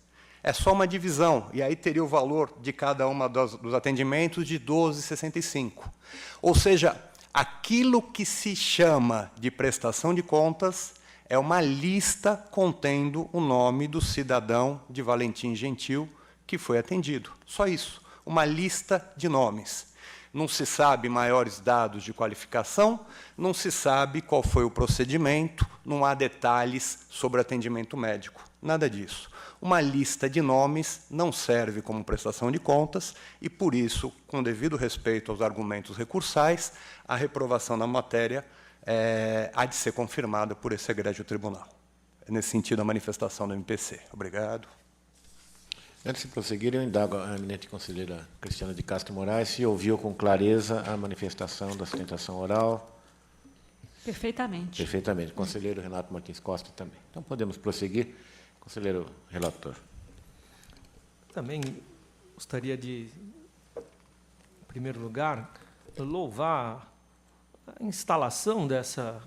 É só uma divisão, e aí teria o valor de cada um dos atendimentos de R$ 12,65. Ou seja, aquilo que se chama de prestação de contas é uma lista contendo o nome do cidadão de Valentim Gentil que foi atendido. Só isso, uma lista de nomes. Não se sabe maiores dados de qualificação, não se sabe qual foi o procedimento, não há detalhes sobre atendimento médico, nada disso. Uma lista de nomes não serve como prestação de contas e, por isso, com devido respeito aos argumentos recursais, a reprovação da matéria há de ser confirmada por esse egrégio tribunal. É nesse sentido a manifestação do MPC. Obrigado. Antes de prosseguir, eu indago a eminente conselheira Cristiana de Castro Moraes se ouviu com clareza a manifestação da sustentação oral. Perfeitamente. Perfeitamente. Conselheiro Renato Martins Costa também. Então, podemos prosseguir. Conselheiro relator. Também gostaria de, em primeiro lugar, louvar a instalação dessa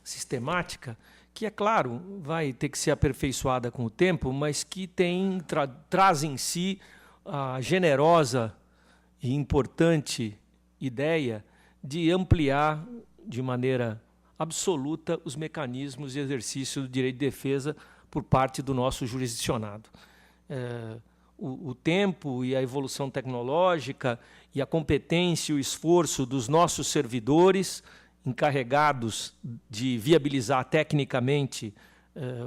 sistemática, que, é claro, vai ter que ser aperfeiçoada com o tempo, mas que traz em si a generosa e importante ideia de ampliar de maneira absoluta os mecanismos de exercício do direito de defesa por parte do nosso jurisdicionado. O tempo e a evolução tecnológica e a competência e o esforço dos nossos servidores encarregados de viabilizar tecnicamente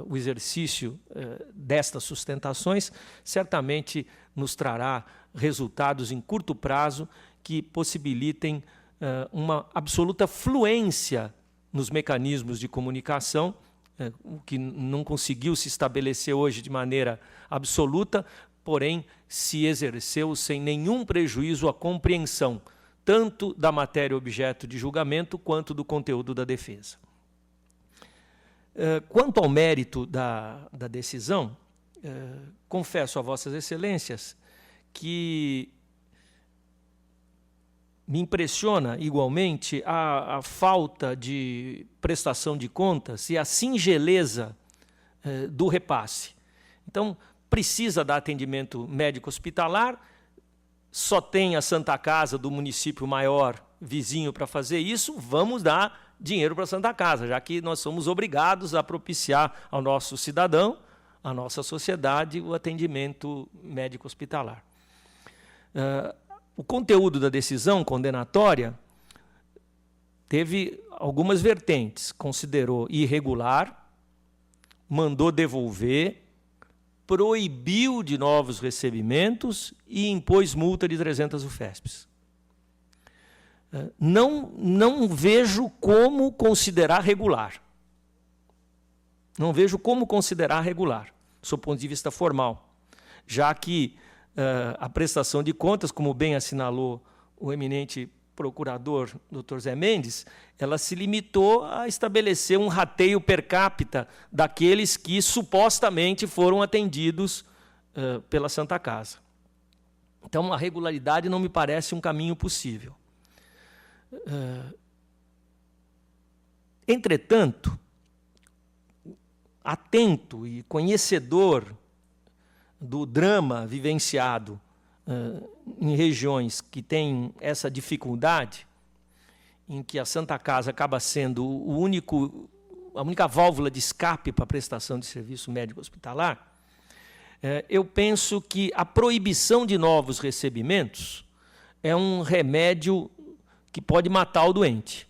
o exercício destas sustentações, certamente nos trará resultados em curto prazo que possibilitem uma absoluta fluência nos mecanismos de comunicação, o que não conseguiu se estabelecer hoje de maneira absoluta, porém se exerceu sem nenhum prejuízo à compreensão tanto da matéria objeto de julgamento quanto do conteúdo da defesa. Quanto ao mérito da decisão, confesso a Vossas Excelências que me impressiona igualmente a falta de prestação de contas e a singeleza do repasse. Então, precisa dar atendimento médico-hospitalar, só tem a Santa Casa do município maior vizinho para fazer isso, vamos dar dinheiro para a Santa Casa, já que nós somos obrigados a propiciar ao nosso cidadão, à nossa sociedade, o atendimento médico-hospitalar. O conteúdo da decisão condenatória teve algumas vertentes. Considerou irregular, mandou devolver, proibiu de novos recebimentos e impôs multa de 300 UFESPs. Não vejo como considerar regular. Não vejo como considerar regular, do seu ponto de vista formal, já que a prestação de contas, como bem assinalou o eminente procurador, Dr. Zé Mendes, ela se limitou a estabelecer um rateio per capita daqueles que supostamente foram atendidos pela Santa Casa. Então, a regularidade não me parece um caminho possível. Entretanto, atento e conhecedor do drama vivenciado em regiões que têm essa dificuldade, em que a Santa Casa acaba sendo a única válvula de escape para a prestação de serviço médico hospitalar, eu penso que a proibição de novos recebimentos é um remédio que pode matar o doente.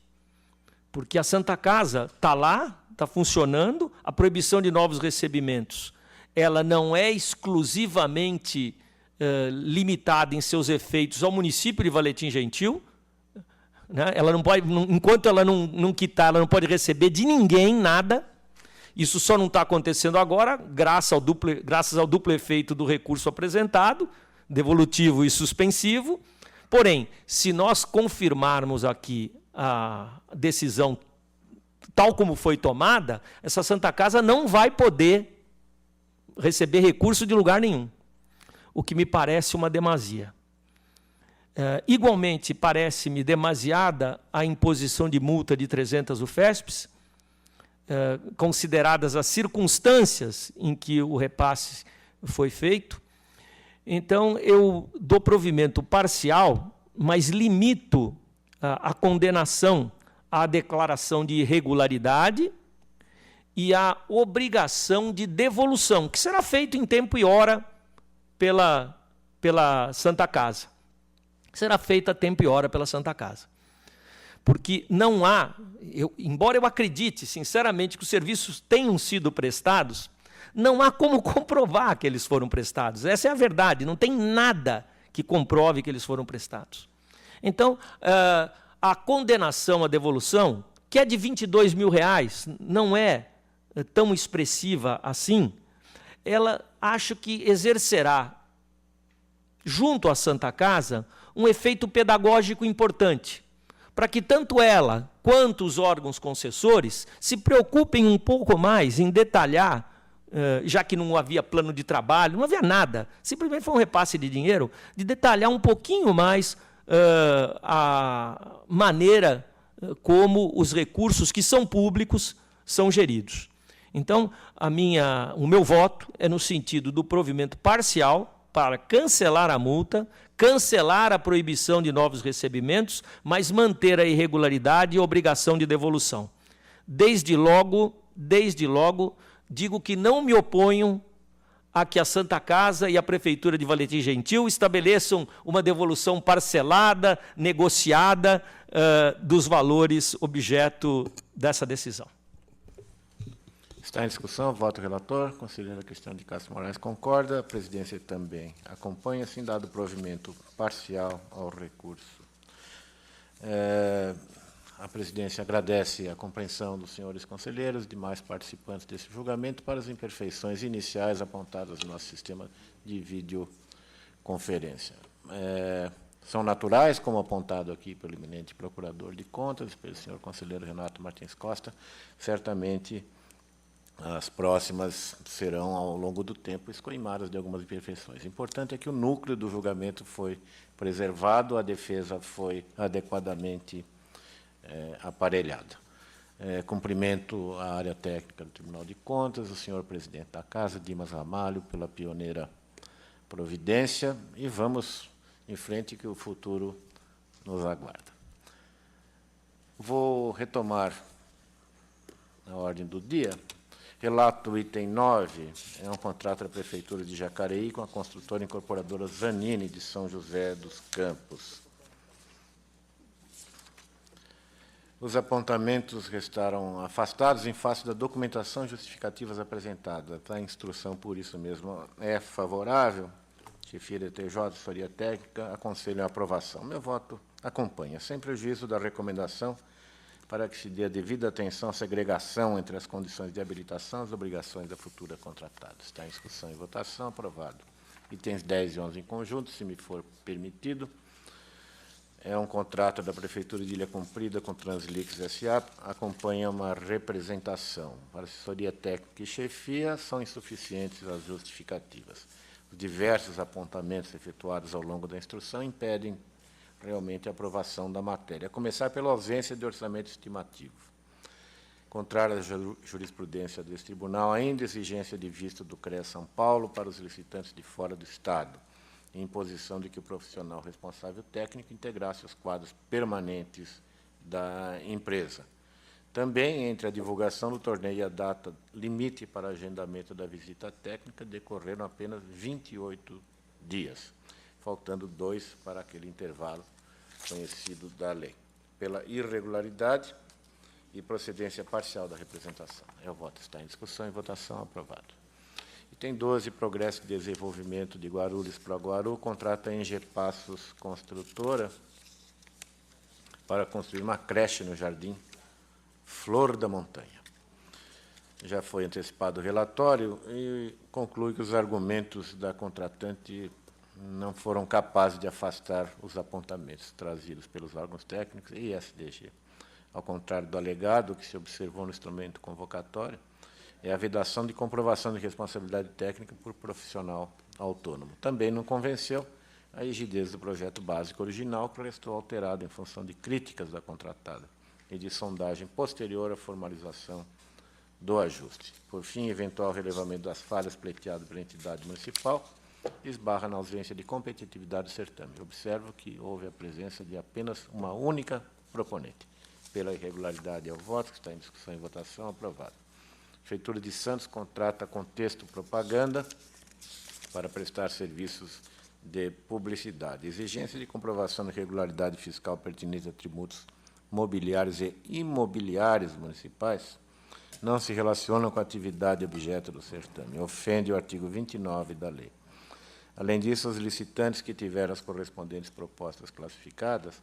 Porque a Santa Casa está lá, está funcionando, a proibição de novos recebimentos ela não é exclusivamente limitada em seus efeitos ao município de Valentim Gentil, né? Ela não pode, enquanto ela não quitar, ela não pode receber de ninguém nada. Isso só não está acontecendo agora, graças ao duplo efeito do recurso apresentado, devolutivo e suspensivo. Porém, se nós confirmarmos aqui a decisão tal como foi tomada, essa Santa Casa não vai poder receber recurso de lugar nenhum, o que me parece uma demasia. Igualmente, parece-me demasiada a imposição de multa de 300 UFESPs, consideradas as circunstâncias em que o repasse foi feito. Então, eu dou provimento parcial, mas limito a condenação à declaração de irregularidade e à obrigação de devolução, que será feito em tempo e hora pela Santa Casa. Será feita a tempo e hora pela Santa Casa. Porque não há, embora eu acredite, sinceramente, que os serviços tenham sido prestados, não há como comprovar que eles foram prestados. Essa é a verdade, não tem nada que comprove que eles foram prestados. Então, a condenação à devolução, que é de R$22 mil, não é tão expressiva assim, ela acho que exercerá, junto à Santa Casa, um efeito pedagógico importante, para que tanto ela quanto os órgãos concessores se preocupem um pouco mais em detalhar, já que não havia plano de trabalho, não havia nada, simplesmente foi um repasse de dinheiro, de detalhar um pouquinho mais a maneira como os recursos que são públicos são geridos. Então, o meu voto é no sentido do provimento parcial para cancelar a multa, cancelar a proibição de novos recebimentos, mas manter a irregularidade e a obrigação de devolução. Desde logo, digo que não me oponho a que a Santa Casa e a Prefeitura de Valentim Gentil estabeleçam uma devolução parcelada, negociada, dos valores objeto dessa decisão. Está em discussão, voto relator. Conselheira Cristiane de Castro Moraes concorda. A presidência também acompanha, assim dado provimento parcial ao recurso. A presidência agradece a compreensão dos senhores conselheiros e demais participantes desse julgamento para as imperfeições iniciais apontadas no nosso sistema de videoconferência. São naturais, como apontado aqui pelo eminente procurador de contas, pelo senhor conselheiro Renato Martins Costa, certamente as próximas serão, ao longo do tempo, escoimadas de algumas imperfeições. O importante é que o núcleo do julgamento foi preservado, a defesa foi adequadamente aparelhada. Cumprimento a área técnica do Tribunal de Contas, o senhor presidente da Casa, Dimas Ramalho, pela pioneira providência, e vamos em frente, que o futuro nos aguarda. Vou retomar a ordem do dia. Relato item 9, é um contrato da Prefeitura de Jacareí com a construtora incorporadora Zanini, de São José dos Campos. Os apontamentos restaram afastados em face da documentação e justificativas apresentadas. A instrução, por isso mesmo, é favorável. Chefia da TJ, assessoria técnica, aconselho a aprovação. Meu voto acompanha, sem prejuízo da recomendação, para que se dê a devida atenção à segregação entre as condições de habilitação e as obrigações da futura contratada. Está em discussão e votação, aprovado. Itens 10 e 11 em conjunto, se me for permitido. É um contrato da Prefeitura de Ilha Comprida com Translix S.A., acompanha uma representação. Para assessoria técnica e chefia, são insuficientes as justificativas. diversos apontamentos efetuados ao longo da instrução impedem realmente a aprovação da matéria, a começar pela ausência de orçamento estimativo. Contrário à jurisprudência desse tribunal, ainda exigência de visto do CREA São Paulo para os licitantes de fora do Estado, em imposição de que o profissional responsável técnico integrasse os quadros permanentes da empresa. Também, entre a divulgação do torneio e a data limite para agendamento da visita técnica, decorreram apenas 28 dias, faltando 2 para aquele intervalo conhecido da lei. Pela irregularidade e procedência parcial da representação. O voto está em discussão e votação aprovado. Item 12, progresso de desenvolvimento de Guarulhos para Guaru, contrata a Engepassos Construtora para construir uma creche no Jardim Flor da Montanha. Já foi antecipado o relatório e conclui que os argumentos da contratante não foram capazes de afastar os apontamentos trazidos pelos órgãos técnicos e SDG. Ao contrário do alegado, que se observou no instrumento convocatório, é a vedação de comprovação de responsabilidade técnica por profissional autônomo. Também não convenceu a rigidez do projeto básico original, que restou alterado em função de críticas da contratada e de sondagem posterior à formalização do ajuste. Por fim, eventual relevamento das falhas pleiteadas pela entidade municipal esbarra na ausência de competitividade do certame. Observo que houve a presença de apenas uma única proponente. Pela irregularidade ao voto, que está em discussão e votação, aprovado. Prefeitura de Santos contrata Contexto Propaganda para prestar serviços de publicidade. Exigência de comprovação de regularidade fiscal pertinente a tributos mobiliários e imobiliários municipais não se relacionam com a atividade objeto do certame. Ofende o artigo 29 da lei. Além disso, os licitantes que tiveram as correspondentes propostas classificadas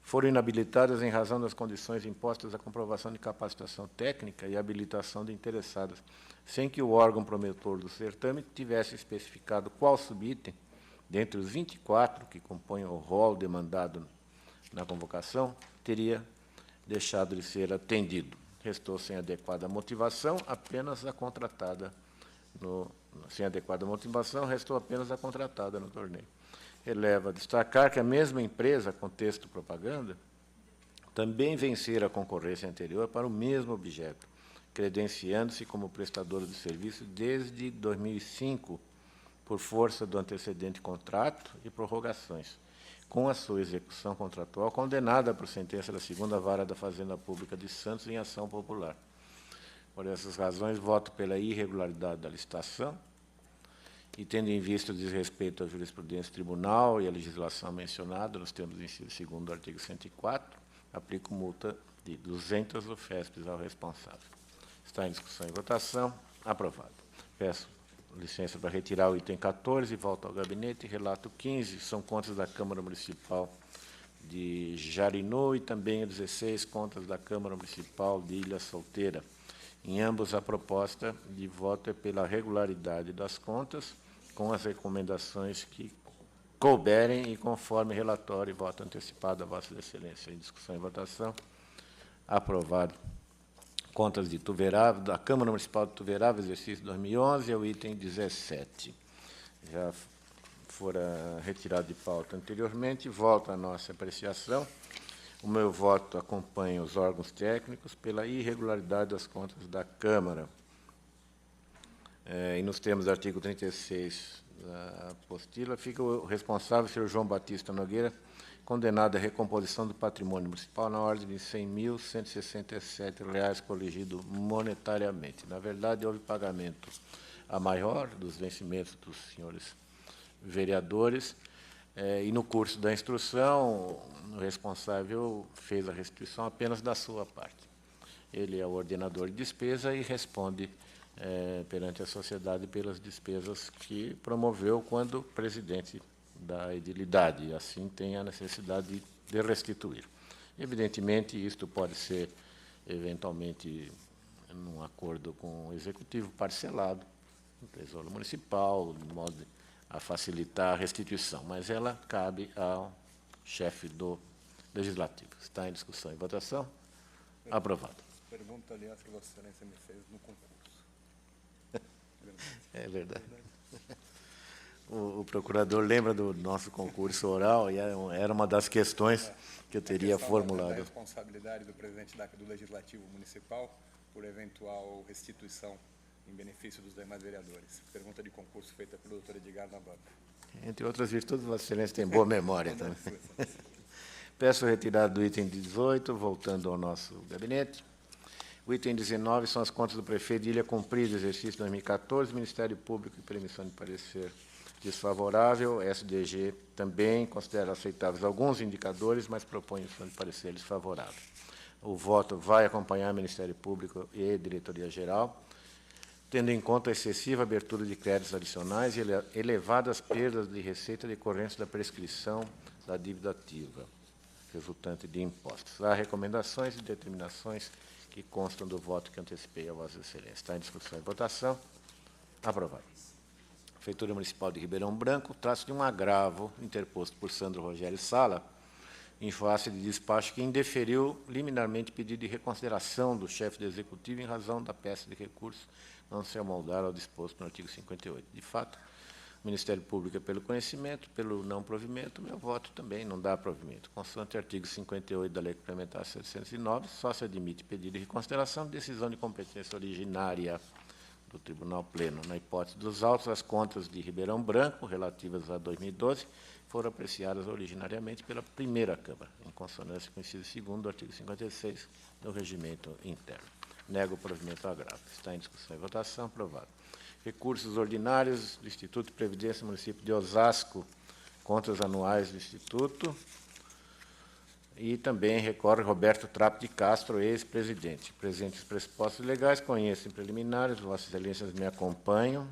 foram inabilitadas em razão das condições impostas à comprovação de capacitação técnica e habilitação de interessadas, sem que o órgão promotor do certame tivesse especificado qual subitem, dentre os 24 que compõem o rol demandado na convocação, teria deixado de ser atendido. Restou sem adequada motivação apenas a contratada restou apenas a contratada no torneio. Releva destacar que a mesma empresa, Contexto Propaganda, também vencera a concorrência anterior para o mesmo objeto, credenciando-se como prestadora de serviço desde 2005, por força do antecedente contrato e prorrogações, com a sua execução contratual condenada por sentença da 2ª Vara da Fazenda Pública de Santos em ação popular. Por essas razões, voto pela irregularidade da licitação e, tendo em vista o desrespeito à jurisprudência do tribunal e à legislação mencionada nos termos do inciso 2º do artigo 104, aplico multa de 200 UFESPs ao responsável. Está em discussão e votação. Aprovado. Peço licença para retirar o item 14, volto ao gabinete. Relato 15, são contas da Câmara Municipal de Jarinu e também 16 contas da Câmara Municipal de Ilha Solteira. Em ambos, a proposta de voto é pela regularidade das contas, com as recomendações que couberem e conforme relatório e voto antecipado a Vossa Excelência. Em discussão e votação. Aprovado. Contas de Tuverava, da Câmara Municipal de Tuverava, exercício 2011, é o item 17. Já fora retirado de pauta anteriormente, volto à nossa apreciação. O meu voto acompanha os órgãos técnicos pela irregularidade das contas da Câmara. E nos termos do artigo 36 da apostila, fica o responsável, o senhor João Batista Nogueira, condenado à recomposição do patrimônio municipal na ordem de R$ 100.167 corrigido monetariamente. Na verdade, houve pagamento a maior dos vencimentos dos senhores vereadores, e no curso da instrução, o responsável fez a restituição apenas da sua parte. Ele é o ordenador de despesa e responde perante a sociedade pelas despesas que promoveu quando presidente da edilidade, e assim tem a necessidade de restituir. Evidentemente, isto pode ser, eventualmente, num acordo com o Executivo, parcelado, no Tesouro Municipal, de modo a facilitar a restituição, mas ela cabe ao chefe do Legislativo. Está em discussão e votação. Aprovado. Pergunta, aliás, que Vossa Excelência me fez no concurso. É verdade. O procurador lembra do nosso concurso oral e era uma das questões que eu teria formulado. A responsabilidade do presidente do Legislativo Municipal por eventual restituição em benefício dos demais vereadores. Pergunta de concurso feita pelo doutor Edgar Navarro. Entre outras virtudes, Vossa Excelência tem boa memória também. Peço retirada do item 18, voltando ao nosso gabinete. O item 19 são as contas do prefeito de Ilha Comprida, exercício 2014, Ministério Público e permissão de parecer desfavorável. SDG também considera aceitáveis alguns indicadores, mas propõe emissão de parecer desfavorável. O voto vai acompanhar o Ministério Público e Diretoria-Geral, tendo em conta a excessiva abertura de créditos adicionais e elevadas perdas de receita decorrentes da prescrição da dívida ativa, resultante de impostos. Há recomendações e determinações que constam do voto que antecipei a Vossa Excelência. Está em discussão e votação. Aprovado. A Prefeitura Municipal de Ribeirão Branco trata-se de um agravo interposto por Sandro Rogério Sala, em face de despacho que indeferiu liminarmente pedido de reconsideração do chefe do Executivo em razão da peça de recurso não se amoldar ao disposto no artigo 58. De fato, o Ministério Público é pelo conhecimento, pelo não provimento, meu voto também não dá provimento. Consoante o artigo 58 da Lei Complementar 709, só se admite pedido de reconsideração de decisão de competência originária do Tribunal Pleno. Na hipótese dos autos, as contas de Ribeirão Branco, relativas a 2012, foram apreciadas originariamente pela primeira Câmara, em consonância com o inciso 2º do artigo 56 do Regimento Interno. Nego o provimento ao agravo. Está em discussão e votação. Aprovado. Recursos ordinários do Instituto de Previdência, município de Osasco, contas anuais do Instituto. E também recorre Roberto Trapo de Castro, ex-presidente. Presentes pressupostos legais, conheço em preliminares, Vossas Excelências me acompanham.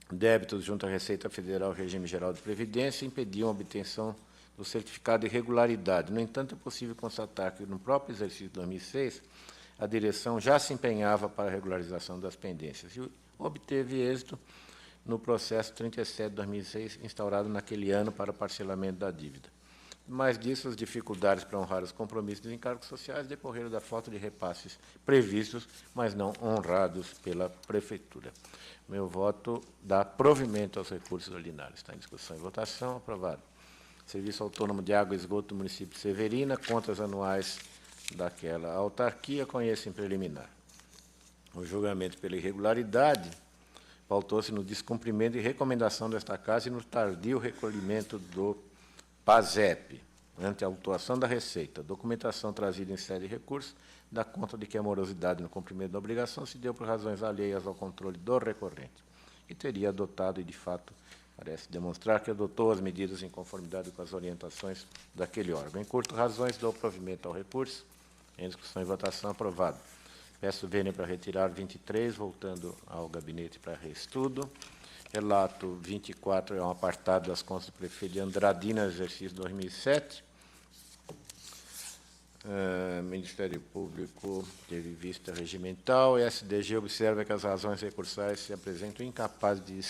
Débitos junto à Receita Federal e Regime Geral de Previdência impediam a obtenção do certificado de regularidade. No entanto, é possível constatar que, no próprio exercício de 2006, a direção já se empenhava para a regularização das pendências e obteve êxito no processo 37/2006, instaurado naquele ano para parcelamento da dívida. Mais disso, as dificuldades para honrar os compromissos dos encargos sociais decorreram da falta de repasses previstos, mas não honrados pela Prefeitura. Meu voto dá provimento aos recursos ordinários. Está em discussão e votação. Aprovado. Serviço Autônomo de Água e Esgoto do município de Severina, contas anuais daquela autarquia, conheço em preliminar. O julgamento pela irregularidade pautou-se no descumprimento e recomendação desta Casa e no tardio recolhimento do PASEP, ante a autuação da Receita, documentação trazida em sede de recurso, dá conta de que a morosidade no cumprimento da obrigação se deu por razões alheias ao controle do recorrente, e teria adotado, e de fato parece demonstrar que adotou as medidas em conformidade com as orientações daquele órgão. Em curto, razões do provimento ao recurso. Em discussão e votação, aprovado. Peço vênia para retirar 23, voltando ao gabinete para reestudo. Relato 24 é um apartado das contas do prefeito de Andradina, exercício 2007. Ministério Público teve vista regimental. O SDG observa que as razões recursais se apresentam incapazes de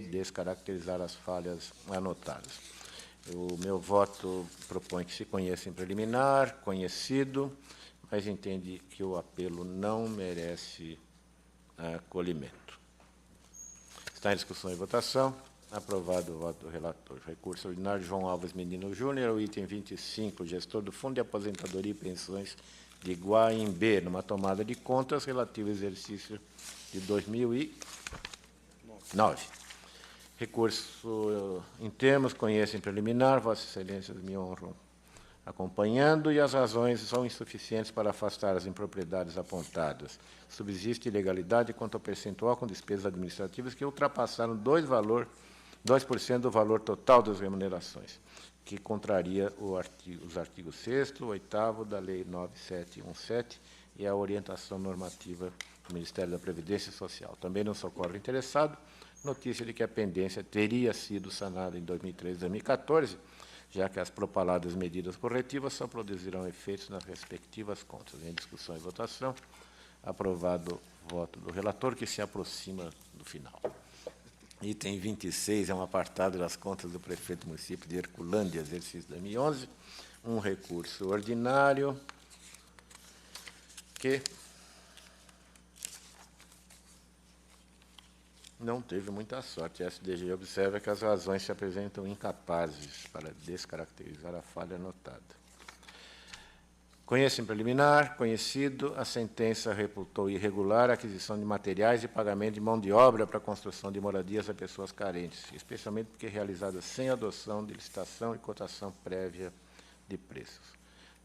descaracterizar as falhas anotadas. O meu voto propõe que se conheça em preliminar, conhecido, mas entende que o apelo não merece acolhimento. Está em discussão e votação. Aprovado o voto do relator. Recurso ordinário João Alves Menino Júnior, o item 25, gestor do Fundo de Aposentadoria e Pensões de Guaimbê, numa tomada de contas relativa ao exercício de 2009. Recurso em termos, conheço em preliminar, Vossas Excelências me honram acompanhando, e as razões são insuficientes para afastar as impropriedades apontadas. Subsiste ilegalidade quanto ao percentual com despesas administrativas que ultrapassaram 2% do valor total das remunerações, que contraria os artigos 6º, 8º da Lei 9717 e a orientação normativa do Ministério da Previdência Social. Também não socorre interessado notícia de que a pendência teria sido sanada em 2013 e 2014, já que as propaladas medidas corretivas só produzirão efeitos nas respectivas contas. Em discussão e votação, aprovado o voto do relator, que se aproxima do final. Item 26 é um apartado das contas do prefeito do município de Herculândia, exercício 2011, um recurso ordinário que Não teve muita sorte. A SDG observa que as razões se apresentam incapazes para descaracterizar a falha notada. Conhecimento preliminar, conhecido, a sentença reputou irregular a aquisição de materiais e pagamento de mão de obra para a construção de moradias a pessoas carentes, especialmente porque realizada sem adoção de licitação e cotação prévia de preços.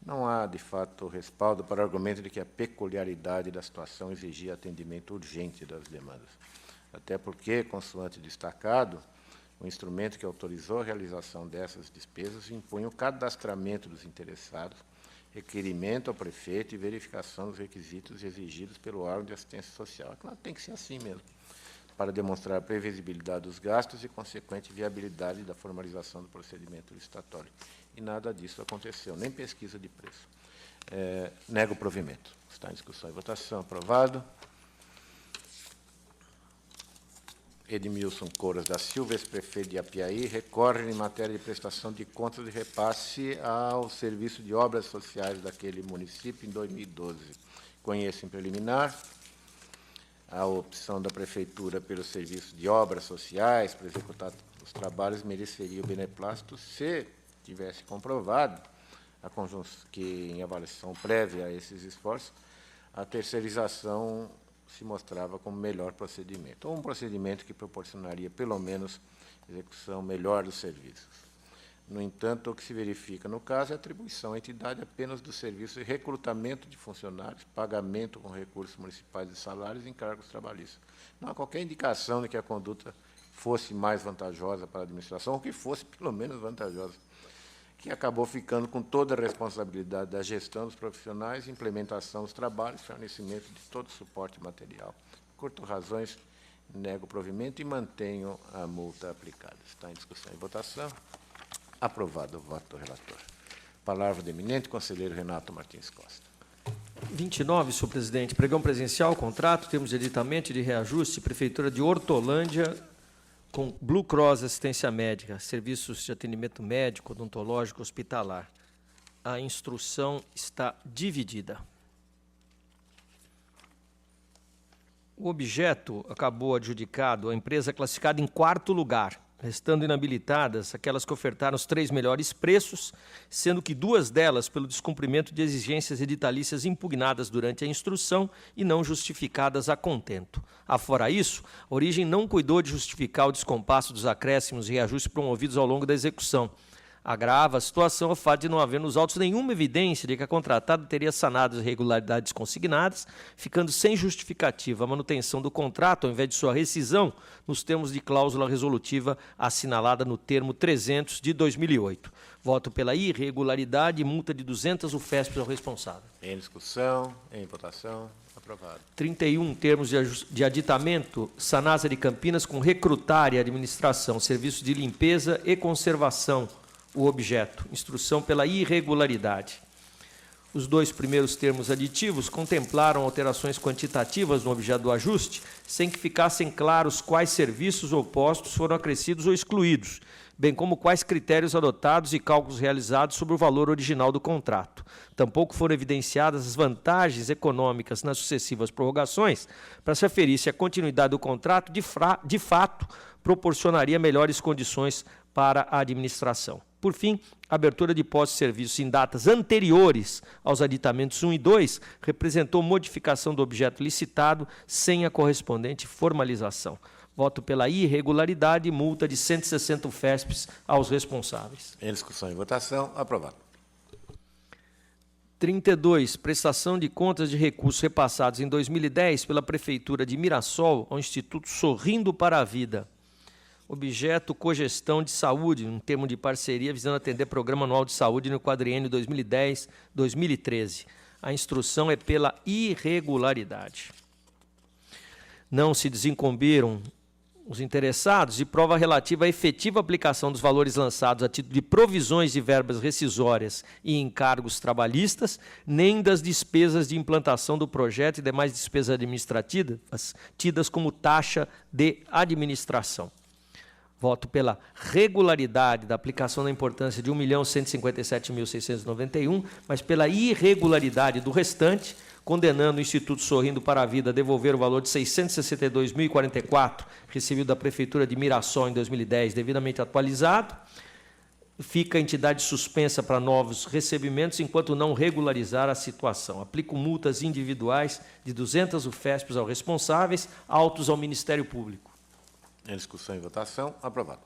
Não há, de fato, respaldo para o argumento de que a peculiaridade da situação exigia atendimento urgente das demandas. Até porque, consoante destacado, o instrumento que autorizou a realização dessas despesas impunha o cadastramento dos interessados, requerimento ao prefeito e verificação dos requisitos exigidos pelo órgão de assistência social. É claro, tem que ser assim mesmo, para demonstrar a previsibilidade dos gastos e consequente viabilidade da formalização do procedimento licitatório. E nada disso aconteceu, nem pesquisa de preço. Nego o provimento. Está em discussão e votação. Aprovado. Edmilson Couras da Silva, ex-prefeito de Apiaí, recorre em matéria de prestação de contas de repasse ao serviço de obras sociais daquele município em 2012. Conheço em preliminar a opção da Prefeitura pelo serviço de obras sociais para executar os trabalhos mereceria o beneplácito se tivesse comprovado que, em avaliação prévia a esses esforços, a terceirização se mostrava como melhor procedimento, ou um procedimento que proporcionaria, pelo menos, execução melhor dos serviços. No entanto, o que se verifica no caso é a atribuição à entidade apenas do serviço de recrutamento de funcionários, pagamento com recursos municipais de salários e encargos trabalhistas. Não há qualquer indicação de que a conduta fosse mais vantajosa para a administração, ou que fosse, pelo menos, vantajosa, que acabou ficando com toda a responsabilidade da gestão dos profissionais, implementação dos trabalhos, fornecimento de todo o suporte material. Curto razões, nego o provimento e mantenho a multa aplicada. Está em discussão e votação. Aprovado o voto do relator. Palavra do eminente conselheiro Renato Martins Costa. 29, senhor presidente. Pregão presencial, contrato, termos de aditamento e de reajuste, Prefeitura de Hortolândia, com Blue Cross Assistência Médica, serviços de atendimento médico, odontológico, hospitalar. A instrução está dividida. O objeto acabou adjudicado à empresa classificada em 4º lugar, restando inabilitadas aquelas que ofertaram os 3 melhores preços, sendo que 2 delas pelo descumprimento de exigências editalícias impugnadas durante a instrução e não justificadas a contento. Afora isso, a origem não cuidou de justificar o descompasso dos acréscimos e reajustes promovidos ao longo da execução. Agrava a situação o fato de não haver nos autos nenhuma evidência de que a contratada teria sanado as irregularidades consignadas, ficando sem justificativa a manutenção do contrato, ao invés de sua rescisão, nos termos de cláusula resolutiva assinalada no termo 300 de 2008. Voto pela irregularidade e multa de 200 UFESP ao responsável. Em discussão, em votação, aprovado. 31, termos de aditamento, Sanasa de Campinas com recrutar e administração, serviço de limpeza e conservação, o objeto, instrução pela irregularidade. Os 2 primeiros termos aditivos contemplaram alterações quantitativas no objeto do ajuste, sem que ficassem claros quais serviços ou postos foram acrescidos ou excluídos, bem como quais critérios adotados e cálculos realizados sobre o valor original do contrato. Tampouco foram evidenciadas as vantagens econômicas nas sucessivas prorrogações, para se aferir se a continuidade do contrato, de fato, proporcionaria melhores condições para a administração. Por fim, a abertura de postos de serviços em datas anteriores aos aditamentos 1 e 2 representou modificação do objeto licitado sem a correspondente formalização. Voto pela irregularidade e multa de 160 UFESPs aos responsáveis. Em discussão e votação, aprovado. 32, prestação de contas de recursos repassados em 2010 pela Prefeitura de Mirassol ao Instituto Sorrindo para a Vida. Objeto, cogestão de saúde, um termo de parceria visando atender Programa Anual de Saúde no quadriênio 2010-2013. A instrução é pela irregularidade. Não se desincumbiram os interessados de prova relativa à efetiva aplicação dos valores lançados a título de provisões de verbas rescisórias e encargos trabalhistas, nem das despesas de implantação do projeto e demais despesas administrativas tidas como taxa de administração. Voto pela regularidade da aplicação da importância de R$ 1.157.691, mas pela irregularidade do restante, condenando o Instituto Sorrindo para a Vida a devolver o valor de R$ 662.044 recebido da Prefeitura de Mirassol em 2010, devidamente atualizado. Fica a entidade suspensa para novos recebimentos enquanto não regularizar a situação. Aplico multas individuais de 200 UFESPs aos responsáveis, autos ao Ministério Público. Em discussão e votação, aprovado.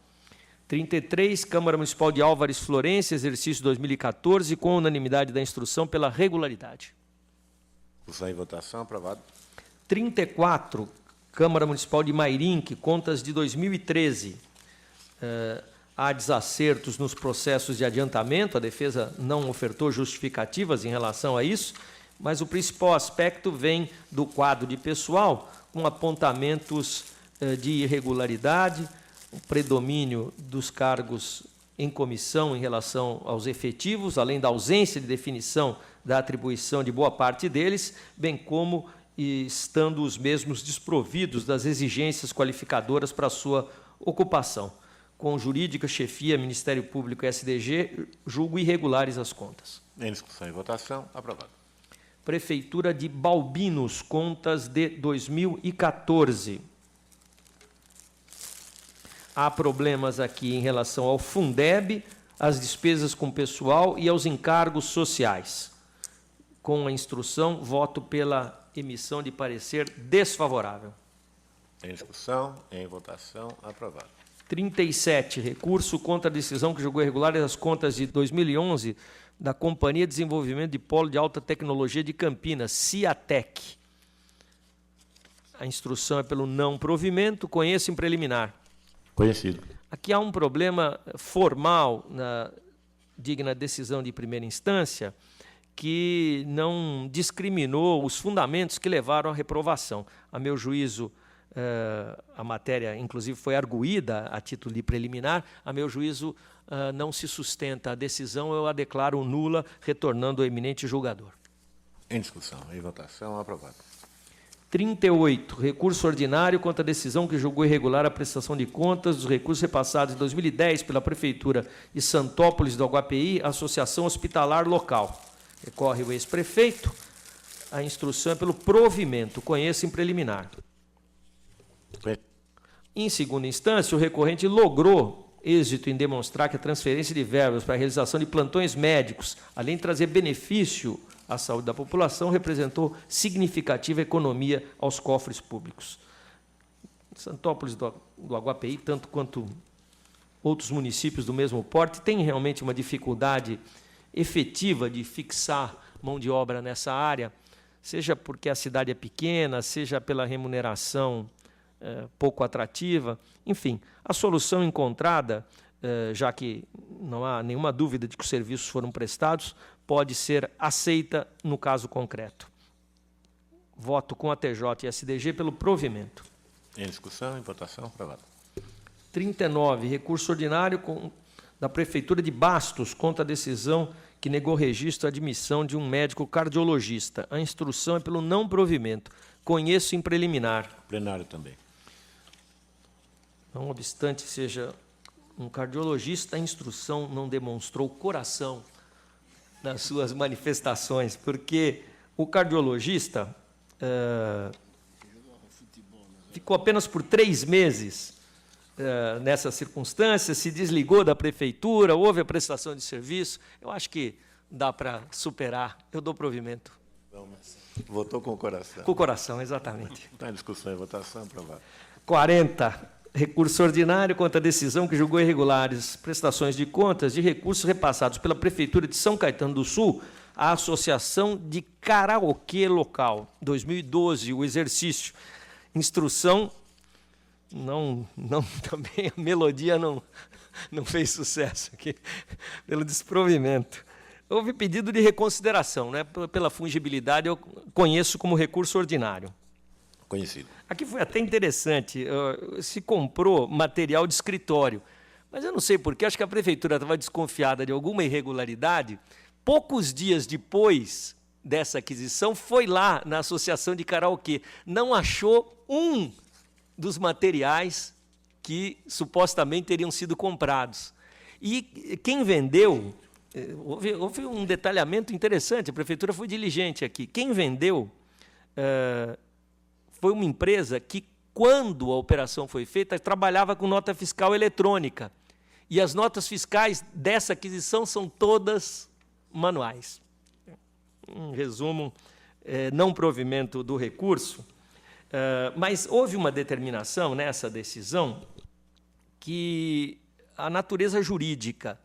33, Câmara Municipal de Álvares Florência, exercício 2014, com unanimidade da instrução pela regularidade. Discussão e votação, aprovado. 34, Câmara Municipal de Mairinque, contas de 2013. Há desacertos nos processos de adiantamento, a defesa não ofertou justificativas em relação a isso, mas o principal aspecto vem do quadro de pessoal, com apontamentos de irregularidade, o predomínio dos cargos em comissão em relação aos efetivos, além da ausência de definição da atribuição de boa parte deles, bem como estando os mesmos desprovidos das exigências qualificadoras para a sua ocupação. Com jurídica, chefia, Ministério Público e SDG, julgo irregulares as contas. Em discussão e votação, aprovado. Prefeitura de Balbinos, contas de 2014. Há problemas aqui em relação ao Fundeb, às despesas com pessoal e aos encargos sociais. Com a instrução, voto pela emissão de parecer desfavorável. Em discussão, em votação, aprovado. 37, recurso contra a decisão que julgou irregulares as contas de 2011 da Companhia de Desenvolvimento de Polo de Alta Tecnologia de Campinas, CIATEC. A instrução é pelo não provimento, conheço em preliminar. Conhecido. Aqui há um problema formal na digna decisão de primeira instância que não discriminou os fundamentos que levaram à reprovação. A meu juízo, a matéria, inclusive, foi arguída a título de preliminar. A meu juízo, não se sustenta a decisão, eu a declaro nula, retornando ao eminente julgador. Em discussão, em votação, aprovado. 38, recurso ordinário contra a decisão que julgou irregular a prestação de contas dos recursos repassados em 2010 pela Prefeitura de Santópolis do Aguapeí, Associação Hospitalar Local. Recorre o ex-prefeito. A instrução é pelo provimento, conheço em preliminar. Em segunda instância, o recorrente logrou êxito em demonstrar que a transferência de verbas para a realização de plantões médicos, além de trazer benefício à saúde da população, representou significativa economia aos cofres públicos. Santópolis do Aguapeí, tanto quanto outros municípios do mesmo porte, tem realmente uma dificuldade efetiva de fixar mão de obra nessa área, seja porque a cidade é pequena, seja pela remuneração pouco atrativa. Enfim, a solução encontrada, já que não há nenhuma dúvida de que os serviços foram prestados, pode ser aceita no caso concreto. Voto com a TJ e SDG pelo provimento. Em discussão, em votação, aprovado. 39, recurso ordinário da Prefeitura de Bastos contra a decisão que negou registro à admissão de um médico cardiologista. A instrução é pelo não provimento. Conheço em preliminar. Plenário também. Não obstante seja um cardiologista, a instrução não demonstrou coração nas suas manifestações, porque o cardiologista ficou apenas por 3 meses nessa circunstância, se desligou da prefeitura, houve a prestação de serviço. Eu acho que dá para superar. Eu dou provimento. Votou com o coração. Com o coração, exatamente. Está em discussão e votação, aprovado. 40, recurso ordinário contra a decisão que julgou irregulares prestações de contas de recursos repassados pela Prefeitura de São Caetano do Sul à Associação de Karaokê Local, 2012, o exercício. Instrução, também a melodia não fez sucesso aqui, pelo desprovimento. Houve pedido de reconsideração, né? Pela fungibilidade, eu conheço como recurso ordinário. Conhecido. Aqui foi até interessante, se comprou material de escritório, mas eu não sei porquê, acho que a Prefeitura estava desconfiada de alguma irregularidade. Poucos dias depois dessa aquisição, foi lá na Associação de Karaokê, não achou um dos materiais que supostamente teriam sido comprados. E quem vendeu houve um detalhamento interessante, a Prefeitura foi diligente aqui. Quem vendeu foi uma empresa que, quando a operação foi feita, trabalhava com nota fiscal eletrônica. E as notas fiscais dessa aquisição são todas manuais. Em resumo, não provimento do recurso, mas houve uma determinação nessa decisão que a natureza jurídica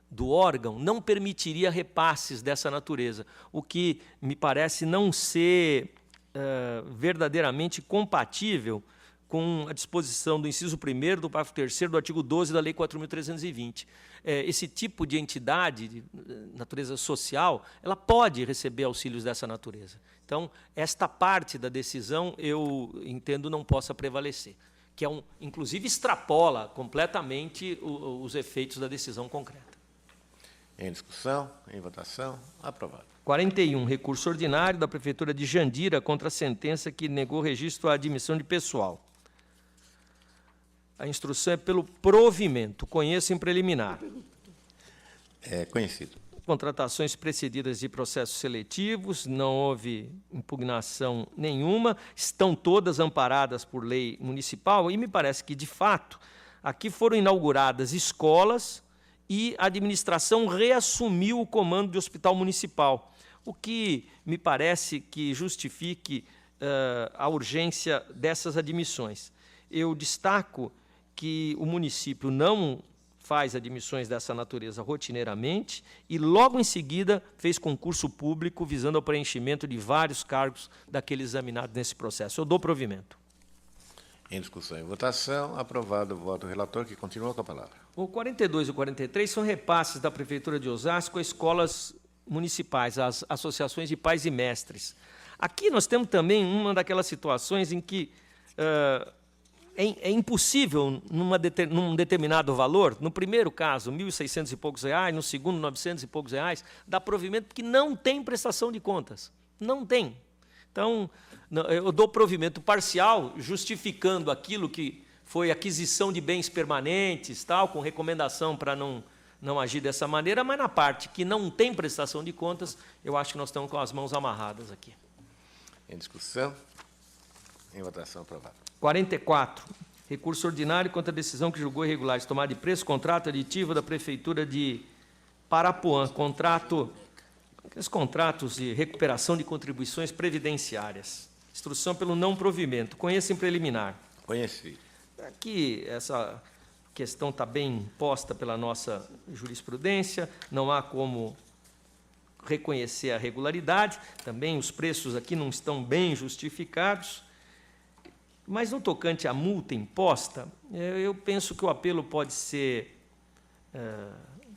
do órgão não permitiria repasses dessa natureza, o que me parece não ser verdadeiramente compatível com a disposição do inciso 1º do parágrafo 3º do artigo 12 da Lei 4.320. Esse tipo de entidade de natureza social, ela pode receber auxílios dessa natureza. Então, esta parte da decisão, eu entendo, não possa prevalecer, que inclusive extrapola completamente os efeitos da decisão concreta. Em discussão, em votação, aprovado. 41, recurso ordinário da Prefeitura de Jandira contra a sentença que negou registro à admissão de pessoal. A instrução é pelo provimento, conheço em preliminar. É conhecido. Contratações precedidas de processos seletivos, não houve impugnação nenhuma, estão todas amparadas por lei municipal e me parece que, de fato, aqui foram inauguradas escolas e a administração reassumiu o comando de hospital municipal, o que me parece que justifique a urgência dessas admissões. Eu destaco que o município não faz admissões dessa natureza rotineiramente e, logo em seguida, fez concurso público visando ao preenchimento de vários cargos daqueles examinados nesse processo. Eu dou provimento. Em discussão e votação, aprovado o voto do relator, que continua com a palavra. O 42 e o 43 são repasses da Prefeitura de Osasco a escolas municipais, às associações de pais e mestres. Aqui nós temos também uma daquelas situações em que é impossível, num determinado valor, no primeiro caso, R$ 1.600 e poucos, no segundo, R$ 900 e poucos, dar provimento, porque não tem prestação de contas. Não tem. Então, eu dou provimento parcial, justificando aquilo que foi aquisição de bens permanentes, tal, com recomendação para não agir dessa maneira, mas na parte que não tem prestação de contas, eu acho que nós estamos com as mãos amarradas aqui. Em discussão, em votação, aprovado. 44, recurso ordinário contra a decisão que julgou irregular de tomada de preço, contrato aditivo da Prefeitura de Parapuã, aqueles contratos de recuperação de contribuições previdenciárias. Instrução pelo não provimento. Conheça em preliminar. Conheci. Aqui, essa questão está bem posta pela nossa jurisprudência, não há como reconhecer a regularidade, também os preços aqui não estão bem justificados. Mas, no tocante à multa imposta, eu penso que o apelo pode ser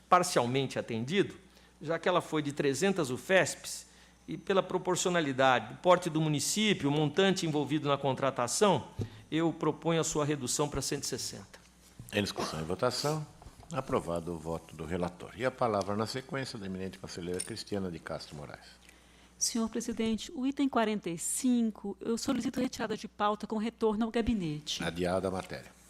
parcialmente atendido, já que ela foi de 300 UFESPs, e pela proporcionalidade, porte do município, o montante envolvido na contratação, eu proponho a sua redução para 160. Em discussão e votação, aprovado o voto do relator. E a palavra, na sequência, da eminente conselheira Cristiana de Castro Moraes. Senhor presidente, o item 45, eu solicito retirada de pauta com retorno ao gabinete. Adiada a matéria.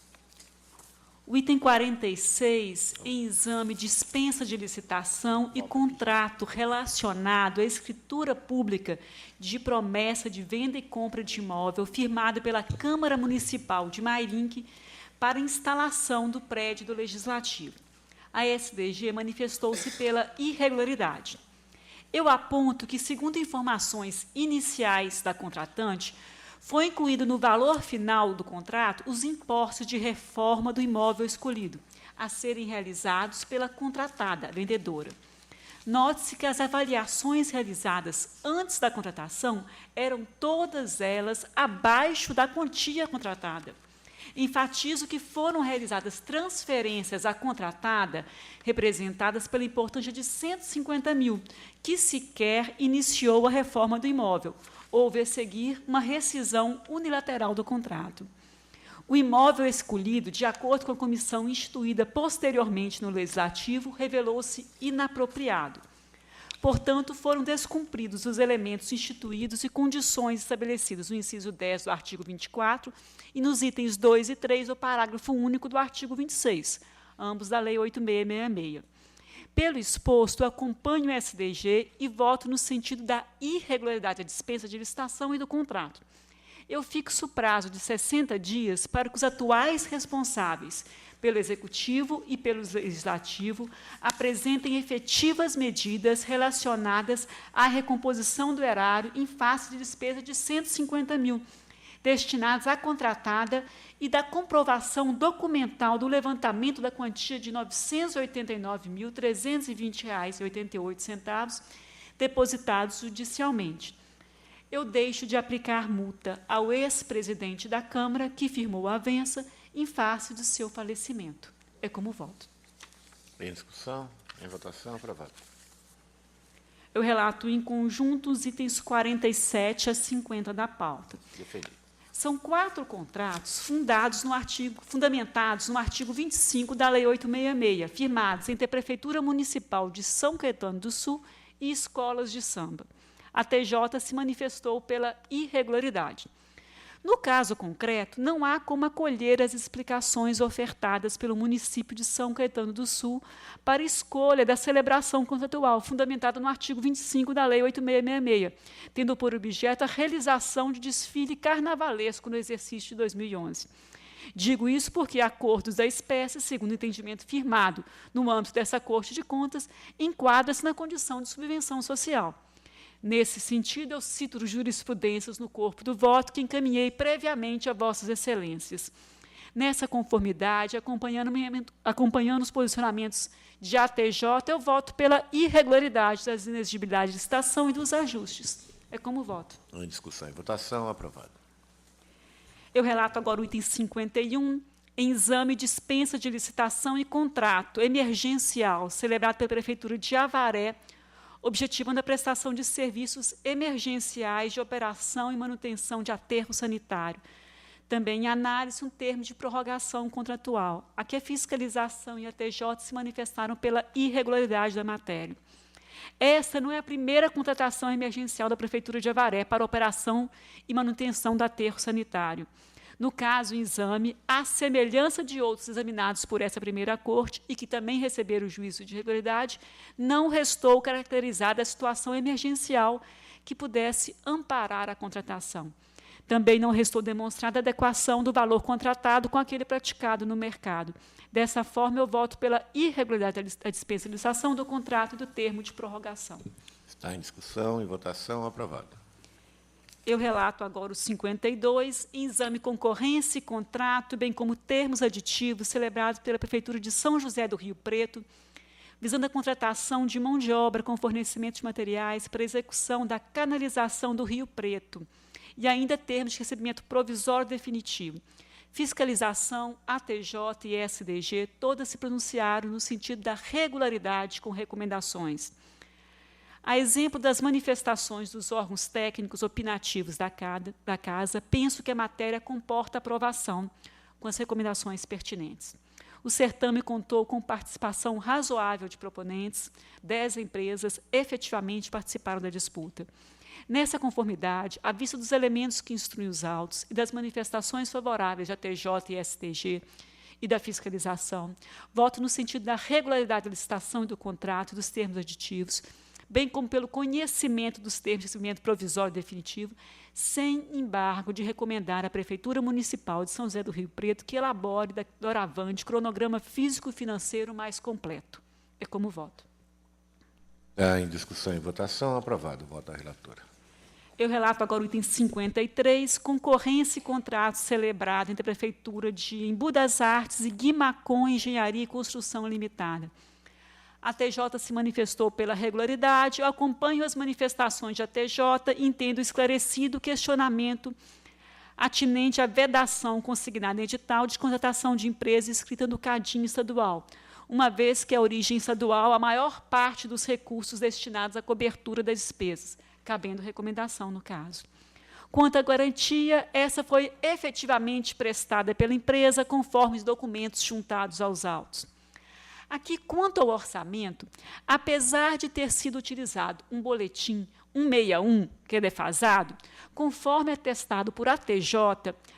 O item 46, em exame, dispensa de licitação e contrato relacionado à escritura pública de promessa de venda e compra de imóvel firmado pela Câmara Municipal de Mairinque para instalação do prédio do Legislativo. A SDG manifestou-se pela irregularidade. Eu aponto que, segundo informações iniciais da contratante, foi incluído no valor final do contrato os importes de reforma do imóvel escolhido, a serem realizados pela contratada, a vendedora. Note-se que as avaliações realizadas antes da contratação eram todas elas abaixo da quantia contratada. Enfatizo que foram realizadas transferências à contratada, representadas pela importância de 150 mil, que sequer iniciou a reforma do imóvel. Houve a seguir uma rescisão unilateral do contrato. O imóvel escolhido, de acordo com a comissão instituída posteriormente no Legislativo, revelou-se inapropriado. Portanto, foram descumpridos os elementos instituídos e condições estabelecidas no inciso 10 do artigo 24 e nos itens 2 e 3 do parágrafo único do artigo 26, ambos da Lei 8.666. Pelo exposto, acompanho o SDG e voto no sentido da irregularidade da dispensa de licitação e do contrato. Eu fixo o prazo de 60 dias para que os atuais responsáveis pelo Executivo e pelo Legislativo apresentem efetivas medidas relacionadas à recomposição do erário em face de despesa de 150 mil, destinados à contratada e da comprovação documental do levantamento da quantia de R$ 989.320,88 depositados judicialmente. Eu deixo de aplicar multa ao ex-presidente da Câmara, que firmou a avença em face do seu falecimento. É como voto. Em discussão, em votação, aprovado. Eu relato em conjunto os itens 47 a 50 da pauta. Defendido. São 4 contratos fundamentados no artigo 25 da Lei 866, firmados entre a Prefeitura Municipal de São Caetano do Sul e escolas de samba. A TJ se manifestou pela irregularidade. No caso concreto, não há como acolher as explicações ofertadas pelo município de São Caetano do Sul para a escolha da celebração contratual, fundamentada no artigo 25 da Lei 8666, tendo por objeto a realização de desfile carnavalesco no exercício de 2011. Digo isso porque acordos da espécie, segundo o entendimento firmado no âmbito dessa Corte de Contas, enquadra-se na condição de subvenção social. Nesse sentido, eu cito jurisprudências no corpo do voto que encaminhei previamente a Vossas Excelências. Nessa conformidade, acompanhando os posicionamentos de ATJ, eu voto pela irregularidade das inexigibilidades de licitação e dos ajustes. É como voto. Em discussão e votação, aprovado. Eu relato agora o item 51, em exame, dispensa de licitação e contrato emergencial celebrado pela Prefeitura de Avaré, objetivando a prestação de serviços emergenciais de operação e manutenção de aterro sanitário. Também em análise um termo de prorrogação contratual. Aqui a fiscalização e a TJ se manifestaram pela irregularidade da matéria. Esta não é a primeira contratação emergencial da Prefeitura de Avaré para operação e manutenção do aterro sanitário. No caso, em exame, à semelhança de outros examinados por essa primeira corte e que também receberam o juízo de irregularidade, não restou caracterizada a situação emergencial que pudesse amparar a contratação. Também não restou demonstrada a adequação do valor contratado com aquele praticado no mercado. Dessa forma, eu voto pela irregularidade da dispensa de licitação do contrato e do termo de prorrogação. Está em discussão e votação, aprovado. Eu relato agora o 52, em exame concorrência e contrato, bem como termos aditivos celebrados pela Prefeitura de São José do Rio Preto, visando a contratação de mão de obra com fornecimento de materiais para execução da canalização do Rio Preto, e ainda termos de recebimento provisório definitivo. Fiscalização, ATJ e SDG, todas se pronunciaram no sentido da regularidade com recomendações. A exemplo das manifestações dos órgãos técnicos opinativos da Casa, penso que a matéria comporta aprovação com as recomendações pertinentes. O certame contou com participação razoável de proponentes, 10 empresas efetivamente participaram da disputa. Nessa conformidade, à vista dos elementos que instruem os autos e das manifestações favoráveis da TJ e STG e da fiscalização, voto no sentido da regularidade da licitação e do contrato e dos termos aditivos, bem como pelo conhecimento dos termos de recebimento provisório e definitivo, sem embargo de recomendar à Prefeitura Municipal de São José do Rio Preto que elabore, doravante, cronograma físico e financeiro mais completo. É como voto. Está em discussão e votação, aprovado. Voto da relatora. Eu relato agora o item 53, concorrência e contrato celebrado entre a Prefeitura de Embu das Artes e Guimacon Engenharia e Construção Limitada. A TJ se manifestou pela regularidade, eu acompanho as manifestações de ATJ e entendo esclarecido o questionamento atinente à vedação consignada em edital de contratação de empresa escrita no Cadinho Estadual, uma vez que a origem estadual a maior parte dos recursos destinados à cobertura das despesas, cabendo recomendação no caso. Quanto à garantia, essa foi efetivamente prestada pela empresa conforme os documentos juntados aos autos. Aqui, quanto ao orçamento, apesar de ter sido utilizado um boletim 161, que é defasado, conforme atestado por ATJ,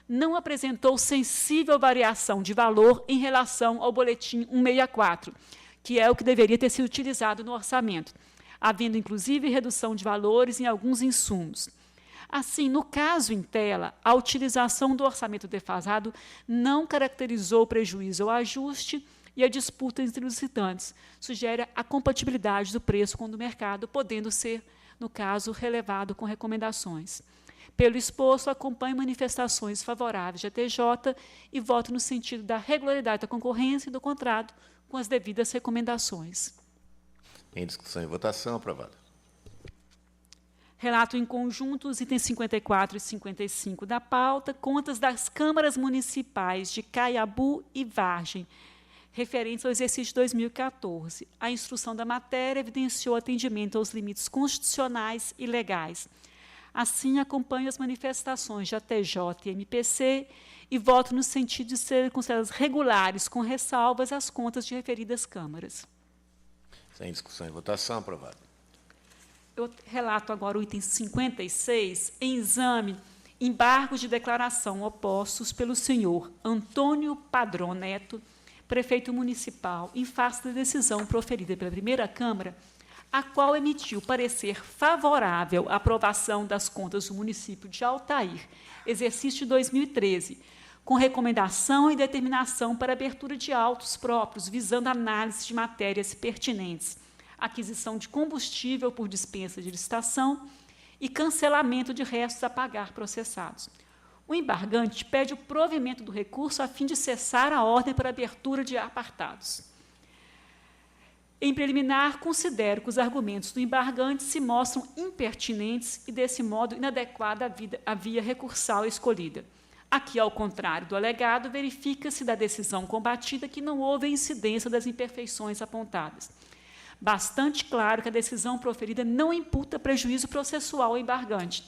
não apresentou sensível variação de valor em relação ao boletim 164, que é o que deveria ter sido utilizado no orçamento, havendo, inclusive, redução de valores em alguns insumos. Assim, no caso em tela, a utilização do orçamento defasado não caracterizou o prejuízo ou ajuste, e a disputa entre os licitantes sugere a compatibilidade do preço com o do mercado, podendo ser, no caso, relevado com recomendações. Pelo exposto, acompanho manifestações favoráveis da TJ e voto no sentido da regularidade da concorrência e do contrato, com as devidas recomendações. Em discussão e votação, aprovado. Relato em conjunto os itens 54 e 55 da pauta, contas das câmaras municipais de Caiabu e Vargem, referentes ao exercício 2014. A instrução da matéria evidenciou atendimento aos limites constitucionais e legais. Assim, acompanho as manifestações da TJ e MPC e voto no sentido de serem consideradas regulares, com ressalvas às contas de referidas câmaras. Sem discussão e votação, aprovado. Eu relato agora o item 56, em exame, embargos de declaração opostos pelo senhor Antônio Padrão Neto, prefeito municipal, em face da decisão proferida pela primeira Câmara, a qual emitiu parecer favorável à aprovação das contas do município de Altair, exercício de 2013, com recomendação e determinação para abertura de autos próprios, visando análise de matérias pertinentes, aquisição de combustível por dispensa de licitação e cancelamento de restos a pagar processados. O embargante pede o provimento do recurso a fim de cessar a ordem para abertura de apartados. Em preliminar, considero que os argumentos do embargante se mostram impertinentes e, desse modo, inadequada a via recursal escolhida. Aqui, ao contrário do alegado, verifica-se da decisão combatida que não houve incidência das imperfeições apontadas. Bastante claro que a decisão proferida não imputa prejuízo processual ao embargante,